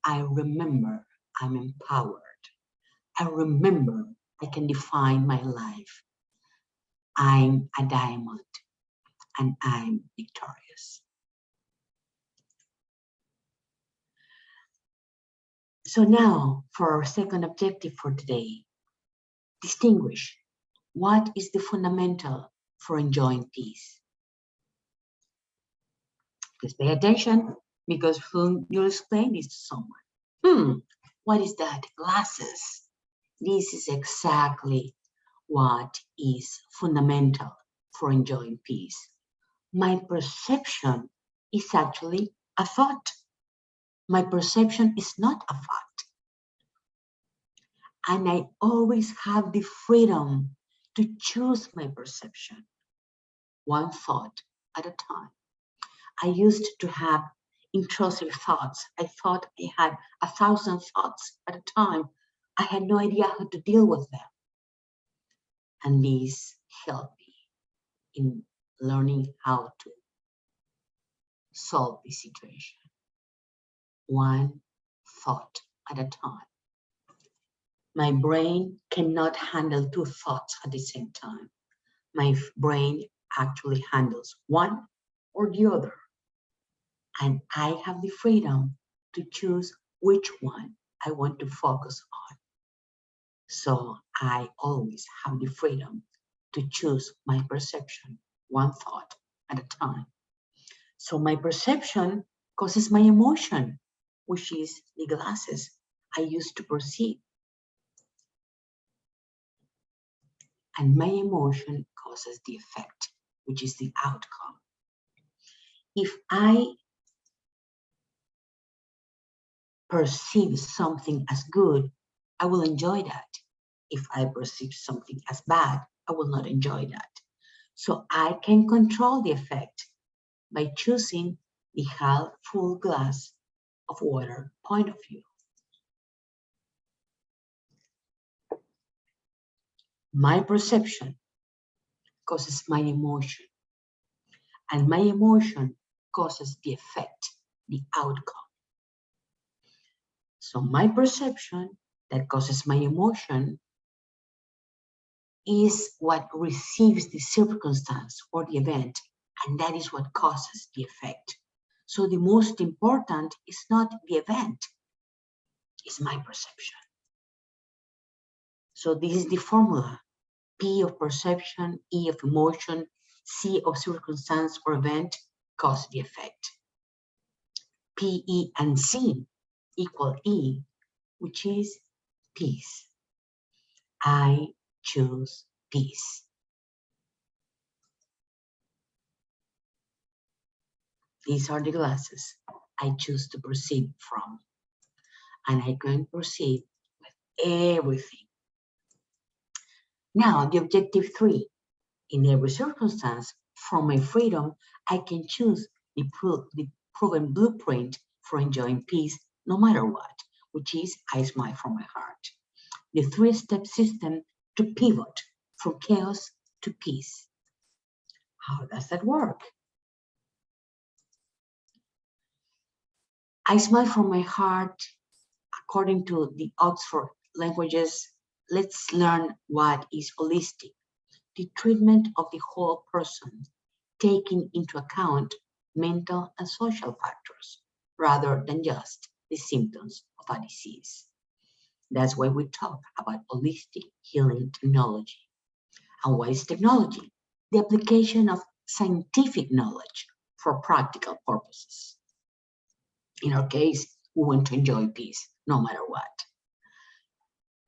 I remember I'm empowered. I remember I can define my life. I'm a diamond and I'm victorious. So now for our second objective for today, distinguish what is the fundamental for enjoying peace. Please pay attention because soon you'll explain this to someone. What is that? Glasses. This is exactly what is fundamental for enjoying peace. My perception is actually a thought. My perception is not a fact. And I always have the freedom to choose my perception, one thought at a time. I used to have intrusive thoughts. I thought I had 1,000 thoughts at a time. I had no idea how to deal with them. And these helped me in learning how to solve the situation, one thought at a time. My brain cannot handle two thoughts at the same time. My brain actually handles one or the other. And I have the freedom to choose which one I want to focus on. So I always have the freedom to choose my perception, one thought at a time. So my perception causes my emotion, which is the glasses I used to perceive. And my emotion causes the effect, which is the outcome. If I perceive something as good, I will enjoy that. If I perceive something as bad, I will not enjoy that. So I can control the effect by choosing the half full glass of water point of view. My perception causes my emotion, and my emotion causes the effect, the outcome. So my perception that causes my emotion is what receives the circumstance or the event, and that is what causes the effect. So the most important is not the event, it's my perception. So this is the formula: P of perception, E of emotion, C of circumstance or event, cause the effect. P, E, and C equal E, which is peace. I choose peace. These are the glasses I choose to perceive from. And I can perceive with everything. Now, the objective 3. In every circumstance, from my freedom, I can choose the proven blueprint for enjoying peace no matter what, which is I Smile from my heart. The 3-step system to pivot from chaos to peace. How does that work? I Smile from my heart, according to the Oxford Languages. Let's learn what is holistic. The treatment of the whole person, taking into account mental and social factors, rather than just the symptoms of a disease. That's why we talk about holistic healing technology. And what is technology? The application of scientific knowledge for practical purposes. In our case, we want to enjoy peace no matter what.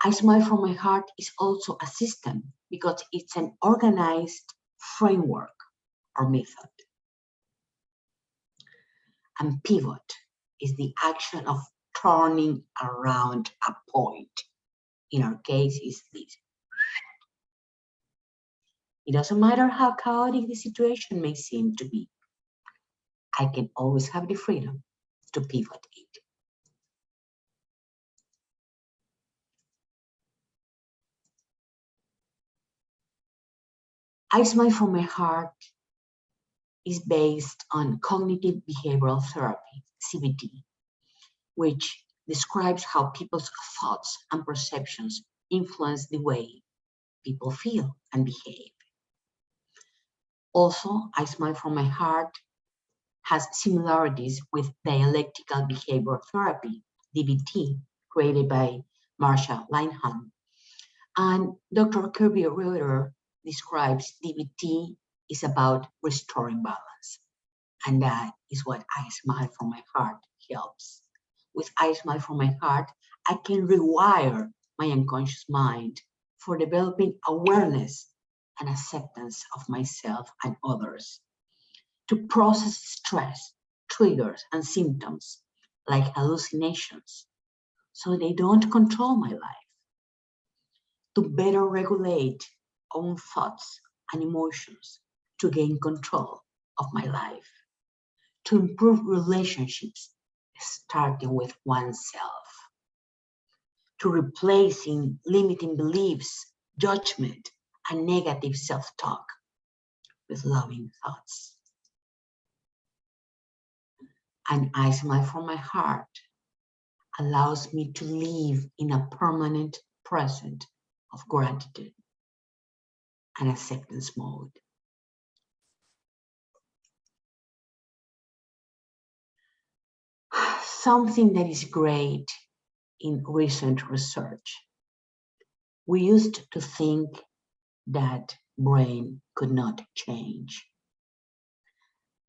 I Smile from my heart is also a system because it's an organized framework or method. And pivot is the action of turning around a point. In our case, is this. It doesn't matter how chaotic the situation may seem to be. I can always have the freedom to pivot it. I Smile from my heart is based on cognitive behavioral therapy, CBT, which describes how people's thoughts and perceptions influence the way people feel and behave. Also, I Smile from my heart has similarities with dialectical behavior therapy, DBT, created by Marsha Linehan. And Dr. Kirby Reuter describes DBT is about restoring balance. And that is what I Smile from my heart helps. With I Smile from my heart, I can rewire my unconscious mind for developing awareness and acceptance of myself and others, to process stress, triggers, and symptoms like hallucinations so they don't control my life, to better regulate own thoughts and emotions to gain control of my life, to improve relationships starting with oneself, to replacing limiting beliefs, judgment, and negative self-talk with loving thoughts. And I Smile from my heart allows me to live in a permanent present of gratitude and acceptance mode. Something that is great in recent research. We used to think that brain could not change.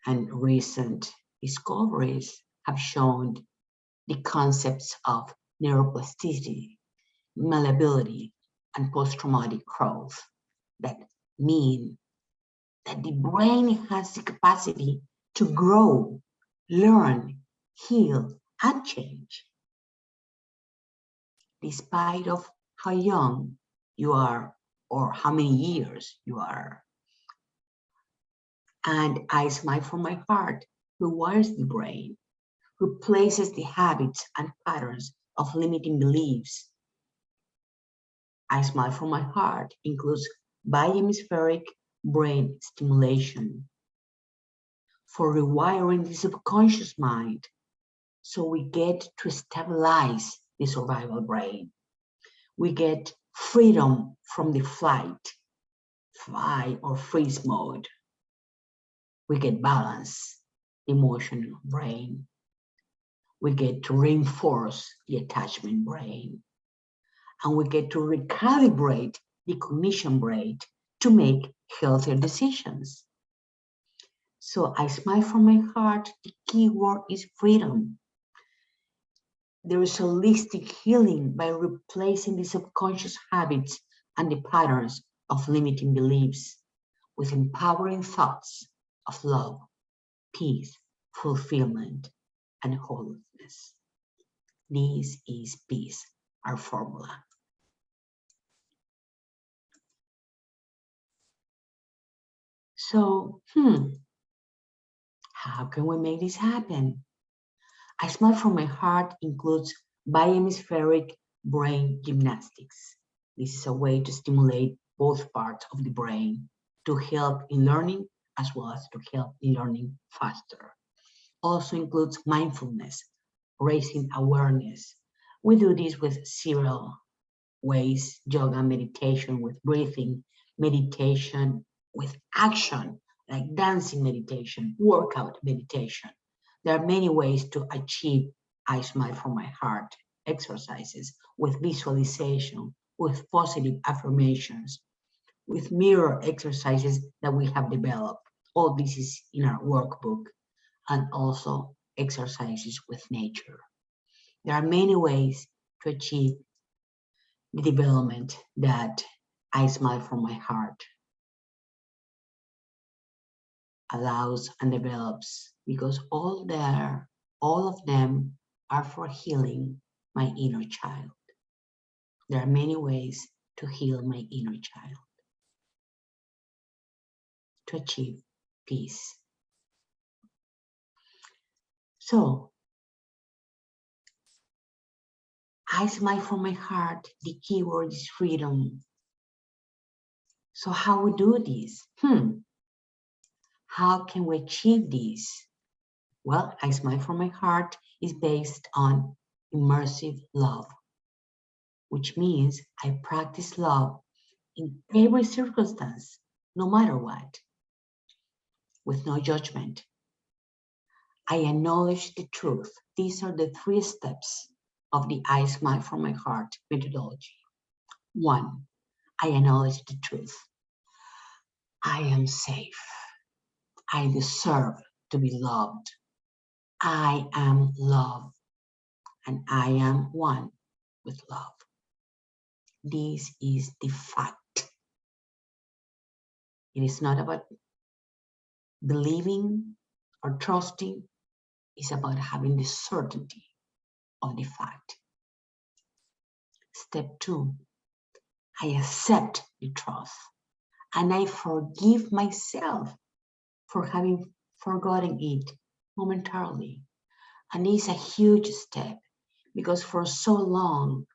And recent discoveries have shown the concepts of neuroplasticity, malleability, and post-traumatic growth that mean that the brain has the capacity to grow, learn, heal, and change, despite of how young you are or how many years you are. And I Smile from my heart rewires the brain, replaces the habits and patterns of limiting beliefs. I Smile from my heart includes bi-hemispheric brain stimulation for rewiring the subconscious mind so we get to stabilize the survival brain. We get freedom from the flight or freeze mode. We get balance, the emotional brain. We get to reinforce the attachment brain. And we get to recalibrate the cognition brain to make healthier decisions. So I Smile from my heart, the key word is freedom. There is holistic healing by replacing the subconscious habits and the patterns of limiting beliefs with empowering thoughts of love, peace, fulfillment, and wholeness. This is peace, our formula. So, how can we make this happen? iSmile from my heart includes bi-hemispheric brain gymnastics. This is a way to stimulate both parts of the brain to help in learning as well as to help in learning faster. Also includes mindfulness, raising awareness. We do this with several ways: yoga, meditation with breathing, meditation with action, like dancing meditation, workout meditation. There are many ways to achieve iSmile from my heart exercises with visualization, with positive affirmations, with mirror exercises that we have developed. All this is in our workbook, and also exercises with nature. There are many ways to achieve the development that iSmile from my heart allows and develops, because all of them are for healing my inner child. There are many ways to heal my inner child, to achieve peace. So, iSmile from my heart, the keyword is freedom. So how we do this? How can we achieve this? Well, iSmile from my heart is based on immersive love, which means I practice love in every circumstance, no matter what, with no judgment. I acknowledge the truth. These are the 3 steps of the iSmile from my heart methodology. 1, I acknowledge the truth. I am safe. I deserve to be loved. I am love, and I am one with love. This is the fact. It is not about believing or trusting. It's about having the certainty of the fact. Step 2, I accept the truth, and I forgive myself for having forgotten it momentarily. And it's a huge step, because for so long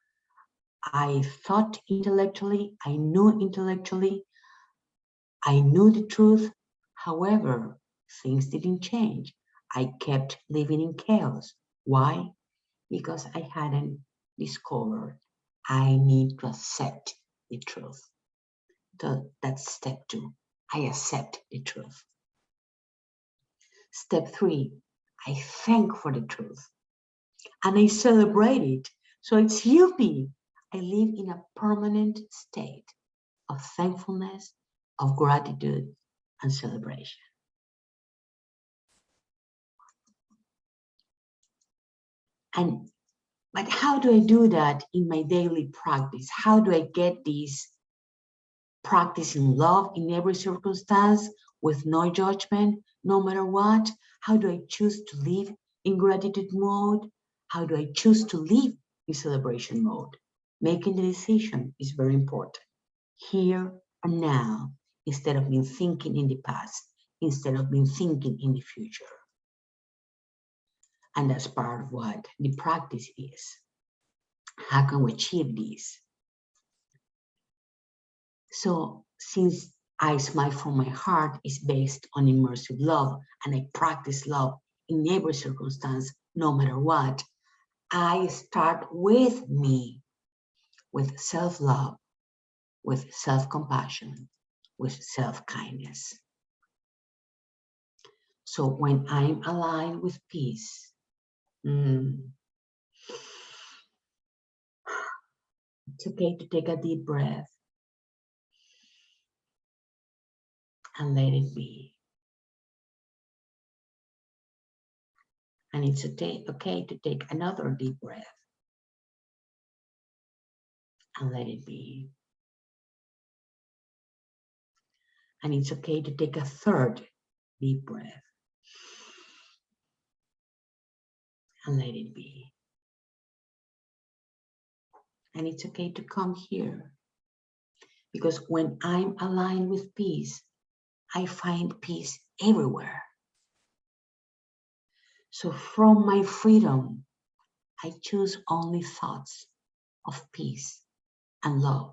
I thought intellectually, I knew intellectually, I knew the truth. However, things didn't change. I kept living in chaos. Why? Because I hadn't discovered I need to accept the truth. So that's step 2. I accept the truth. Step 3, I thank for the truth, and I celebrate it. So it's yuppie. I live in a permanent state of thankfulness, of gratitude, and celebration. But how do I do that in my daily practice? How do I get this practicing love in every circumstance with no judgment, no matter what? How do I choose to live in gratitude mode? How do I choose to live in celebration mode? Making the decision is very important. Here and now, instead of being thinking in the past, instead of being thinking in the future. And that's part of what the practice is. How can we achieve this? So since iSmile from my heart is based on immersive love, and I practice love in every circumstance, no matter what, I start with me, with self-love, with self-compassion, with self-kindness. So when I'm aligned with peace, it's okay to take a deep breath and let it be. And it's okay to take another deep breath and let it be. And it's okay to take a third deep breath and let it be. And it's okay to come here, because when I'm aligned with peace, I find peace everywhere. So from my freedom, I choose only thoughts of peace and love.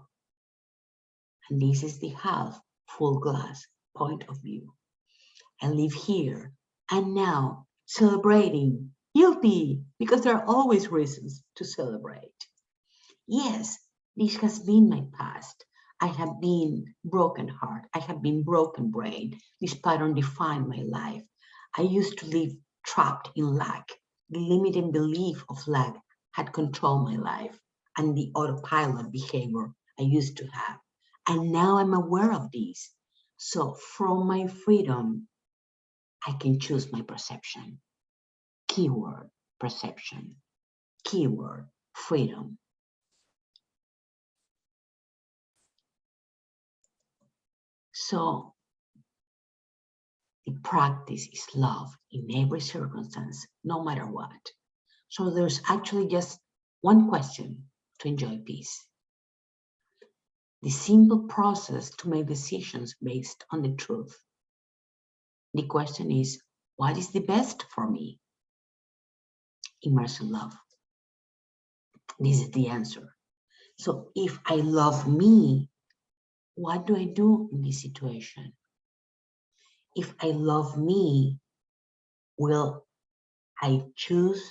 And this is the half full glass point of view. I live here and now celebrating, guilty, because there are always reasons to celebrate. Yes, this has been my past. I have been broken heart. I have been broken brain. This pattern defined my life. I used to live trapped in lack. The limiting belief of lack had controlled my life and the autopilot behavior I used to have. And now I'm aware of this. So from my freedom, I can choose my perception. Keyword, perception. Keyword, freedom. So the practice is love in every circumstance, no matter what. So there's actually just one question to enjoy peace. The simple process to make decisions based on the truth. The question is, what is the best for me? Immerse in love. This is the answer. So if I love me, what do I do in this situation? If I love me, will I choose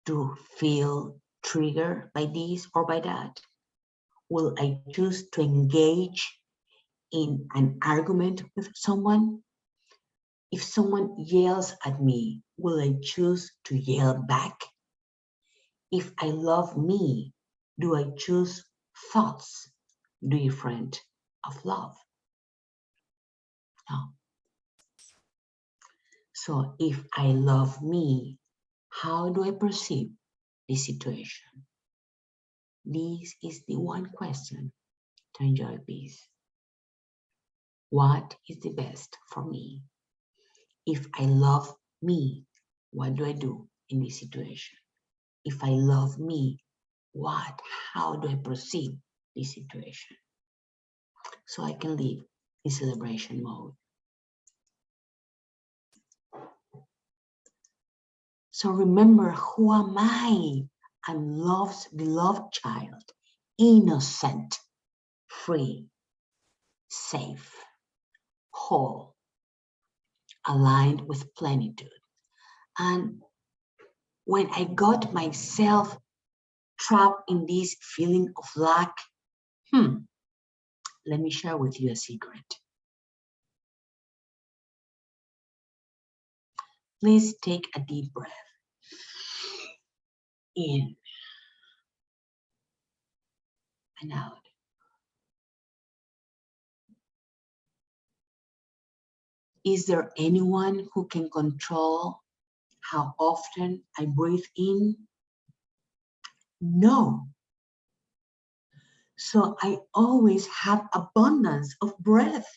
to feel triggered by this or by that? Will I choose to engage in an argument with someone? If someone yells at me, will I choose to yell back? If I love me, do I choose thoughts different of love? No. So if I love me, how do I perceive the situation? This is the one question to enjoy peace. What is the best for me? If I love me, what do I do in this situation? If I love me, how do I perceive this situation? So I can live in celebration mode. So remember, who am I? I'm love's beloved child, innocent, free, safe, whole, aligned with plenitude. And when I got myself trapped in this feeling of lack, let me share with you a secret. Please take a deep breath in and out. Is there anyone who can control how often I breathe in? No. So I always have abundance of breath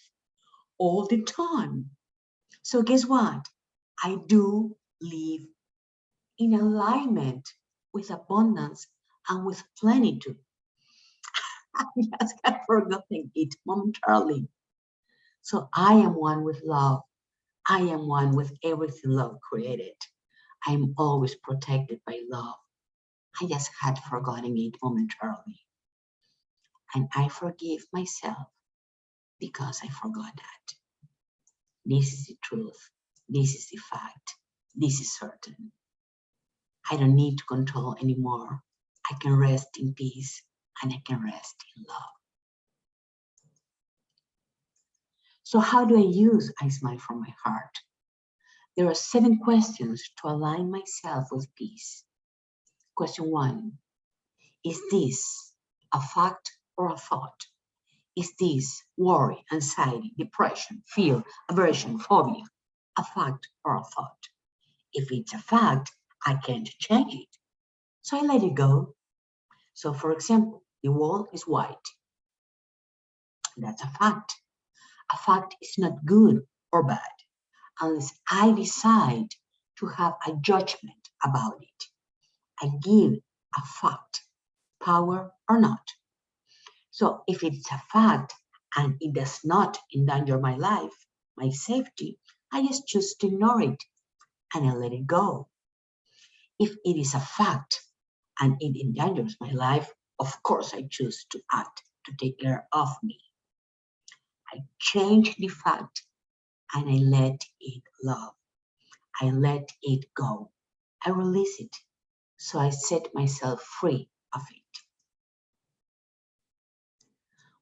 all the time. So guess what? I do live in alignment with abundance and with plenitude. I just got forgotten it momentarily. So I am one with love. I am one with everything love created. I'm always protected by love. I just had forgotten it momentarily. And I forgive myself because I forgot that. This is the truth. This is the fact. This is certain. I don't need to control anymore. I can rest in peace and I can rest in love. So how do I use iSmile from my heart? There are 7 questions to align myself with peace. Question 1, is this a fact or a thought? Is this worry, anxiety, depression, fear, aversion, phobia, a fact or a thought? If it's a fact, I can't change it. So I let it go. So for example, the wall is white. That's a fact. A fact is not good or bad unless I decide to have a judgment about it. I give a fact power or not. So if it's a fact and it does not endanger my life, my safety, I just choose to ignore it and I let it go. If it is a fact and it endangers my life, of course I choose to act to take care of me. I change the fact and I let it love. I let it go. I release it. So I set myself free of it.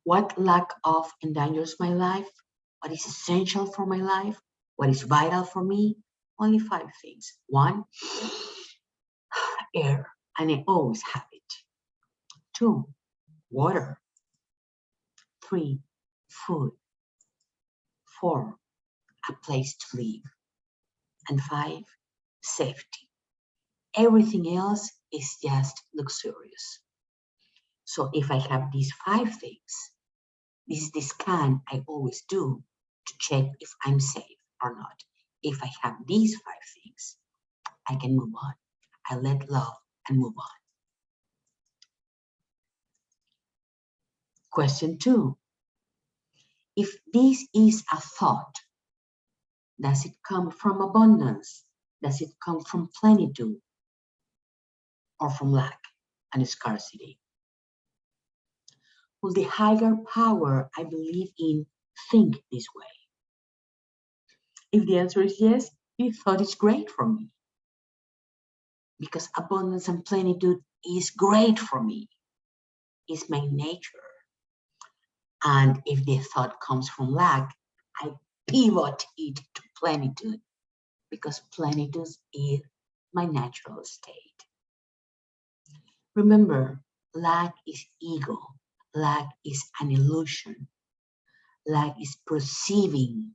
What lack of endangers my life? What is essential for my life? What is vital for me? Only 5 things. 1, air, and I always have it. 2, water. 3, food. 4, a place to live. And 5, safety. Everything else is just luxurious. So if I have these 5 things, this is the scan I always do to check if I'm safe or not. If I have these 5 things, I can move on. I let love and move on. Question 2. If this is a thought, does it come from abundance? Does it come from plenitude? Or from lack and scarcity? Will the higher power I believe in think this way? If the answer is yes, the thought is great for me. Because abundance and plenitude is great for me. It's my nature. And if the thought comes from lack, I pivot it to plenitude. Because plenitude is my natural state. Remember, lack is ego. Lack is an illusion. Lack is perceiving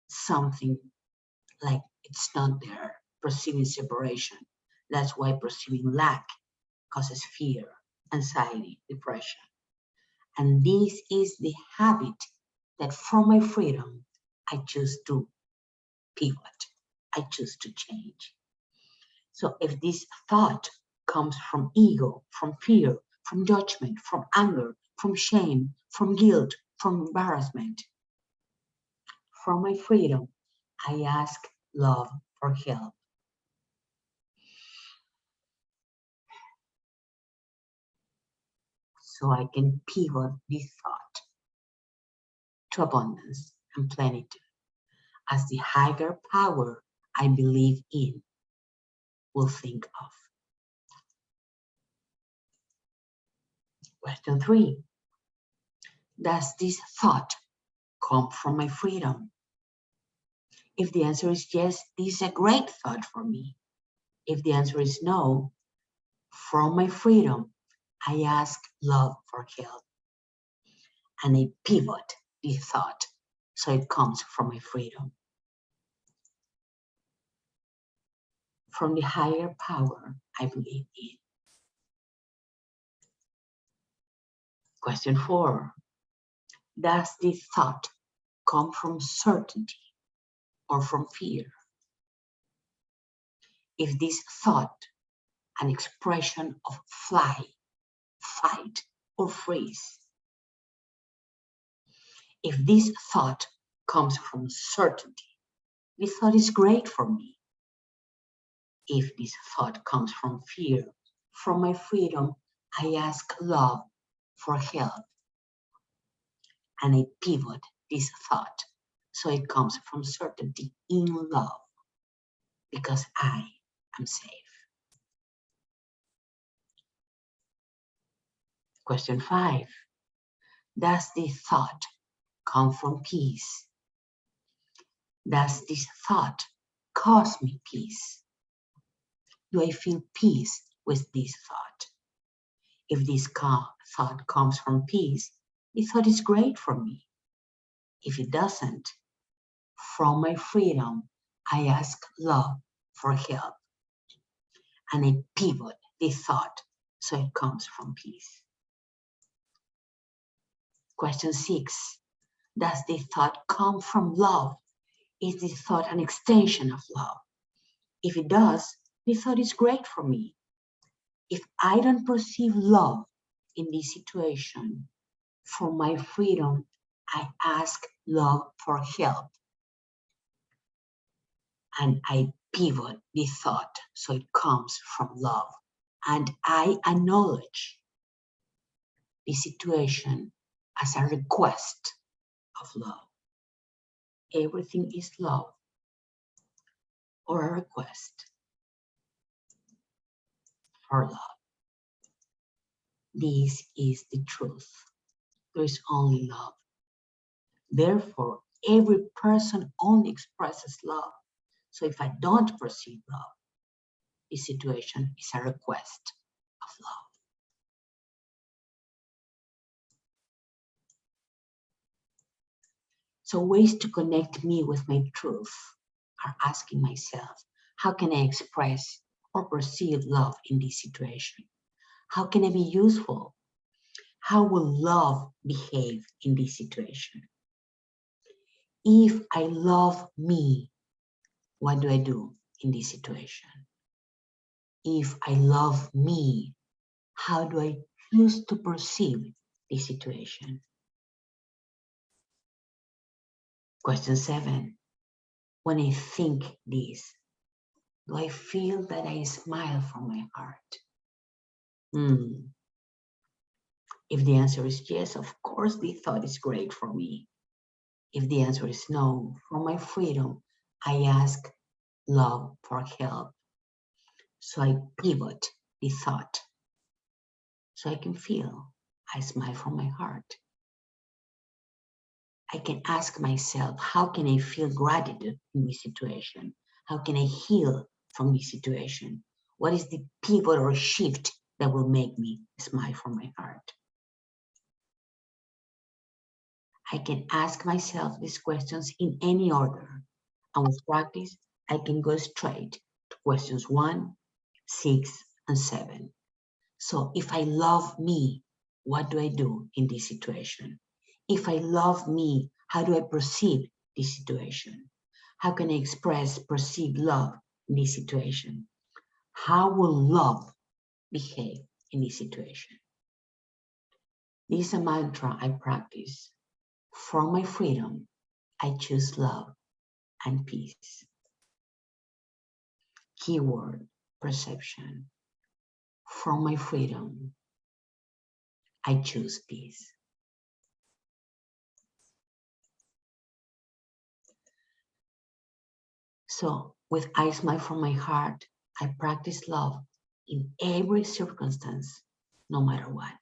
something like it's not there, perceiving separation. That's why perceiving lack causes fear, anxiety, depression. And this is the habit that from my freedom, I choose to pivot. I choose to change. So if this thought comes from ego, from fear, from judgment, from anger, from shame, from guilt, from embarrassment, from my freedom, I ask love for help. So I can pivot this thought to abundance and plenitude as the higher power I believe in will think of. Question 3. Does this thought come from my freedom? If the answer is yes, this is a great thought for me. If the answer is no, from my freedom, I ask love for help. And I pivot this thought so it comes from my freedom. From the higher power I believe in. Question 4. Does this thought come from certainty or from fear? If this thought an expression of fly, fight, or freeze? If this thought comes from certainty, this thought is great for me. If this thought comes from fear, from my freedom, I ask love for help. And I pivot this thought so it comes from certainty in love, because I am safe. Question 5. Does this thought come from peace? Does this thought cause me peace? Do I feel peace with this thought? If this thought comes from peace, this thought is great for me. If it doesn't, from my freedom, I ask love for help. And I pivot this thought so it comes from peace. Question 6. Does this thought come from love? Is this thought an extension of love? If it does, this thought is great for me. If I don't perceive love in this situation, for my freedom, I ask love for help. And I pivot the thought so it comes from love. And I acknowledge the situation as a request of love. Everything is love or a request for love. This is the truth. There is only love. Therefore, every person only expresses love. So if I don't perceive love, the situation is a request of love. So ways to connect me with my truth are asking myself, how can I express or perceive love in this situation? How can I be useful? How will love behave in this situation? If I love me, what do I do in this situation? If I love me, how do I choose to perceive this situation? Question 7. When I think this, do I feel that I smile from my heart? If the answer is yes, of course, the thought is great for me. If the answer is no, for my freedom, I ask love for help. So I pivot the thought so I can feel I smile from my heart. I can ask myself, how can I feel gratitude in this situation? How can I heal from this situation? What is the pivot or shift that will make me smile from my heart? I can ask myself these questions in any order. And with practice, I can go straight to questions 1, 6, and 7. So if I love me, what do I do in this situation? If I love me, how do I perceive this situation? How can I perceive love in this situation? How will love behave in this situation? This is a mantra I practice. For my freedom, I choose love and peace. Keyword, perception. For my freedom, I choose peace. So with I Smile from my heart, I practice love in every circumstance, no matter what.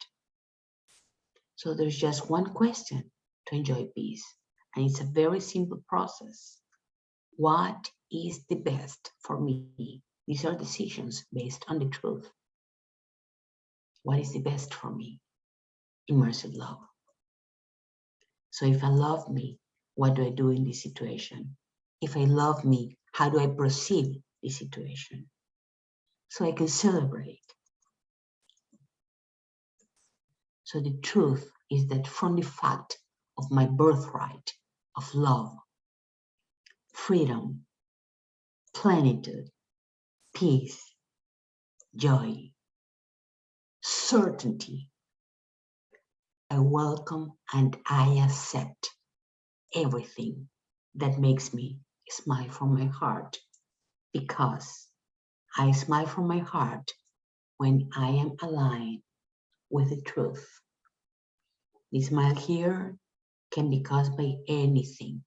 So there's just one question to enjoy peace, and it's a very simple process. What is the best for me? These are decisions based on the truth. What is the best for me? Immersive love. So if I love me, what do I do in this situation? If I love me, how do I perceive this situation? So I can celebrate. So the truth is that from the fact of my birthright of love, freedom, plenitude, peace, joy, certainty, I welcome and I accept everything that makes me smile from my heart, because I smile from my heart when I am aligned with the truth. The smile here can be caused by anything: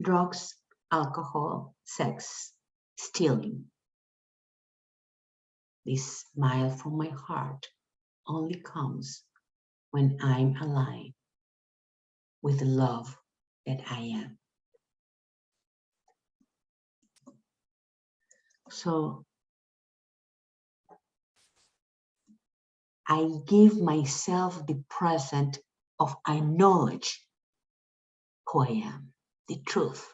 drugs, alcohol, sex, stealing. This smile from my heart only comes when I'm aligned with the love that I am. So I give myself the present of acknowledge who I am, the truth.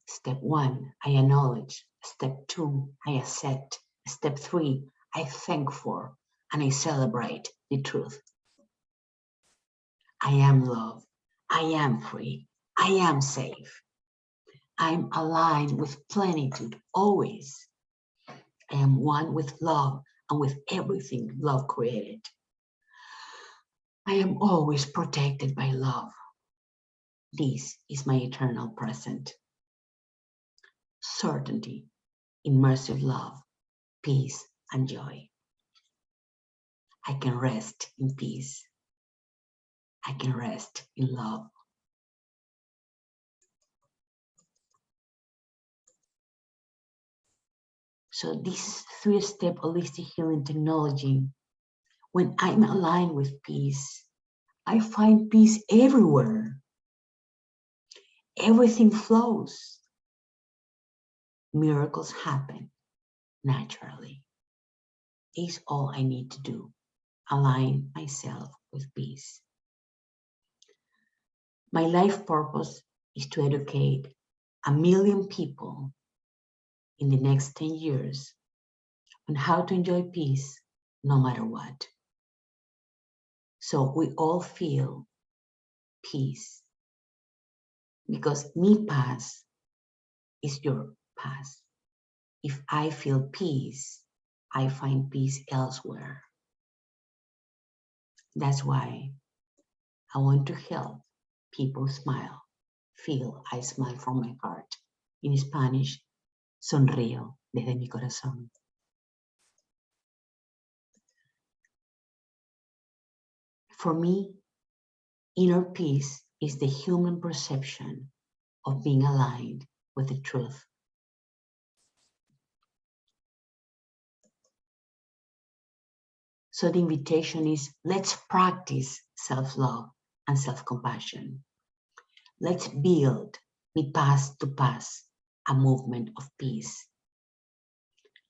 Step 1, I acknowledge. Step 2, I accept. Step 3, I thank for and I celebrate the truth. I am love. I am free. I am safe. I'm aligned with plenitude always. I am one with love and with everything love created. I am always protected by love. This is my eternal present. Certainty, immersive love, peace, and joy. I can rest in peace. I can rest in love. So this three-step holistic healing technology, when I'm aligned with peace, I find peace everywhere. Everything flows. Miracles happen naturally. Is all I need to do. Align myself with peace. My life purpose is to educate 1 million people in the next 10 years on how to enjoy peace no matter what. So we all feel peace, because mi paz is your paz. If I feel peace, I find peace elsewhere. That's why I want to help people smile. Feel I smile from my heart. In Spanish, sonrío desde mi corazón. For me, inner peace is the human perception of being aligned with the truth. So the invitation is, let's practice self-love and self-compassion. Let's build mi paz to paz, a movement of peace.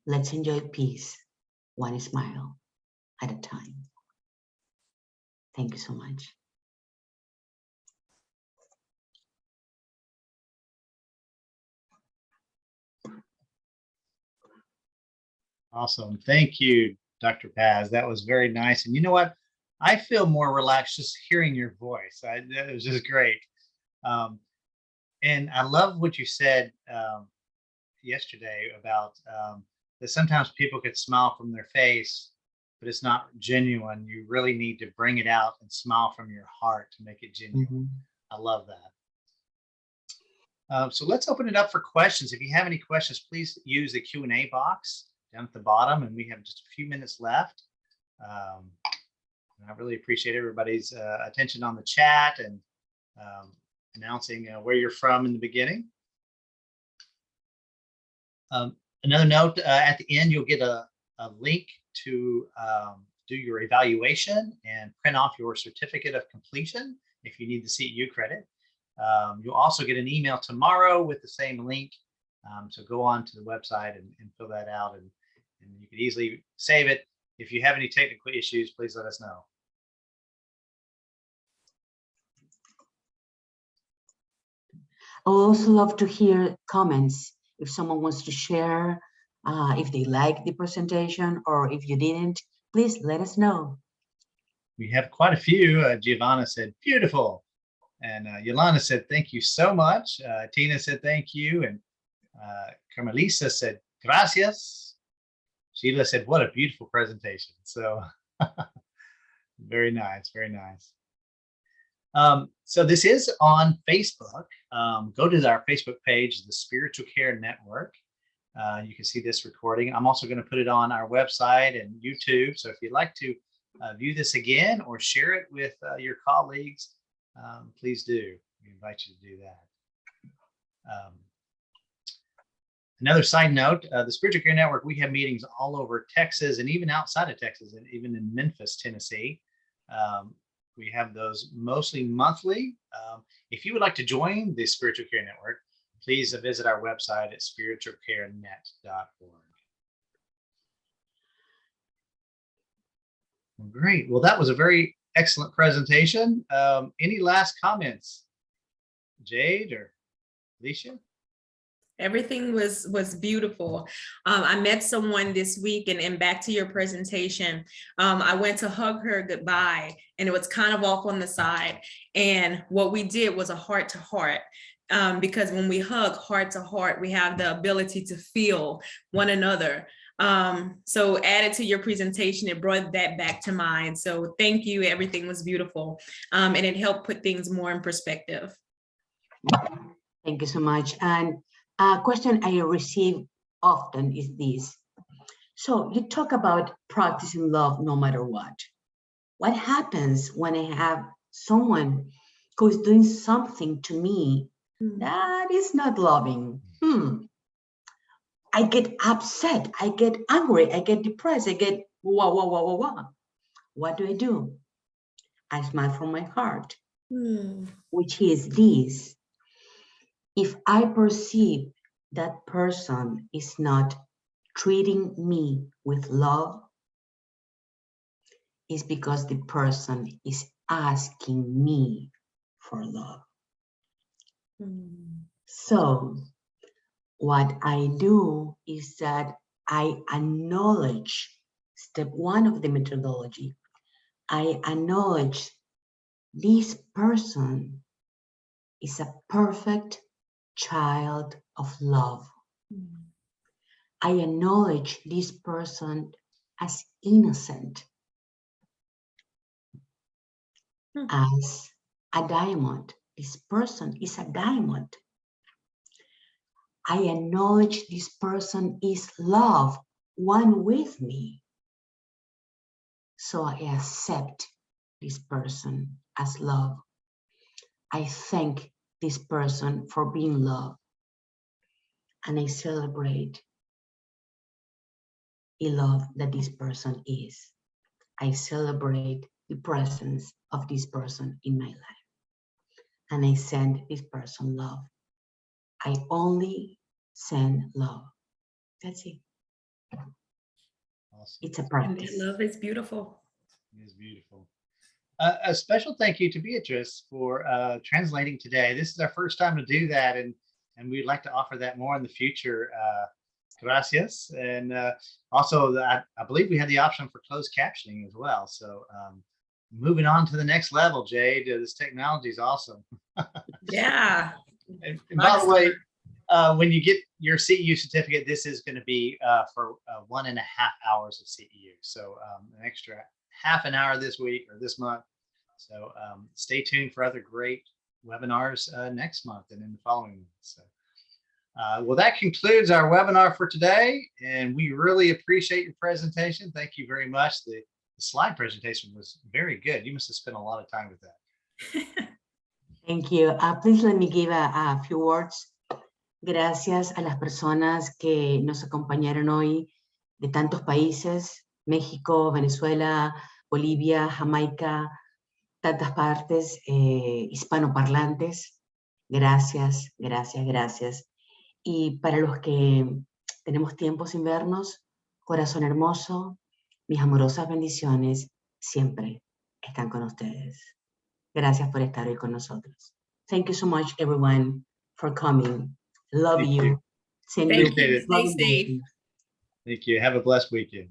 Let's enjoy peace, one smile at a time. Thank you so much. Awesome. Thank you, Dr. Paz. That was very nice. And you know what? I feel more relaxed just hearing your voice. That was just great. And I love what you said yesterday about that sometimes people could smile from their face, but it's not genuine. You really need to bring it out and smile from your heart to make it genuine. Mm-hmm. I love that. So let's open it up for questions. If you have any questions, please use the Q&A box down at the bottom, and we have just a few minutes left. And I really appreciate everybody's attention on the chat and announcing where you're from in the beginning. Another note, at the end, you'll get a link to do your evaluation and print off your certificate of completion if you need the CEU credit. You'll also get an email tomorrow with the same link. So go on to the website and fill that out, and you can easily save it. If you have any technical issues, please let us know. I would also love to hear comments. If someone wants to share, if they liked the presentation, or if you didn't, please let us know. We have quite a few. Giovanna said, beautiful. And Yolanda said, thank you so much. Tina said, thank you. And Carmelisa said, gracias. Sheila said, what a beautiful presentation. So very nice, very nice. So this is on Facebook. Go to our Facebook page, the Spiritual Care Network. You can see this recording. I'm also going to put it on our website and YouTube. So if you'd like to view this again or share it with your colleagues, please do. We invite you to do that. Another side note, the Spiritual Care Network, we have meetings all over Texas and even outside of Texas, and even in Memphis, Tennessee. We have those mostly monthly. If you would like to join the Spiritual Care Network, please visit our website at spiritualcarenet.org. Great. Well, that was a very excellent presentation. Any last comments, Jade or Alicia? Everything was beautiful. I met someone this week, and back to your presentation, I went to hug her goodbye, and it was kind of off on the side. And what we did was a heart to heart. because when we hug heart to heart, we have the ability to feel one another. So added to your presentation, it brought that back to mind. So thank you. Everything was beautiful. And it helped put things more in perspective. Thank you so much. And a question I receive often is this. So you talk about practicing love no matter what. What happens when I have someone who is doing something to me that is not loving? I get upset, I get angry, I get depressed, I get wah. What do? I smile from my heart, which is this. If I perceive that person is not treating me with love, it's because the person is asking me for love. So what I do is that I acknowledge, step one of the methodology, I acknowledge this person is a perfect child of love. I acknowledge this person as innocent, as a diamond. This person is a diamond. I acknowledge this person is love, one with me. So I accept this person as love. I thank this person for being love. And I celebrate the love that this person is. I celebrate the presence of this person in my life. And I send this person love. I only send love. That's it. Awesome. It's a practice. And that love is beautiful. It is beautiful. A special thank you to Beatrice for translating today. This is our first time to do that, and we'd like to offer that more in the future. Gracias. And also, I believe we had the option for closed captioning as well. So moving on to the next level, Jade, this technology is awesome. Yeah. And by the way, when you get your CEU certificate, this is going to be for 1.5 hours of CEU. So an extra half an hour this week or this month. So stay tuned for other great webinars next month and in the following months. So, well, that concludes our webinar for today, and we really appreciate your presentation. Thank you very much. The slide presentation was very good. You must have spent a lot of time with that. Thank you. Please let me give a few words. Gracias a las personas que nos acompañaron hoy de tantos países, México, Venezuela, Bolivia, Jamaica, tantas partes hispanoparlantes. Gracias, gracias, gracias. Y para los que tenemos tiempo sin vernos, corazón hermoso, mis amorosas bendiciones siempre están con ustedes. Gracias por estar hoy con nosotros. Thank you so much, everyone, for coming. Love you. Send you. Stay safe. Thank you. Have a blessed weekend.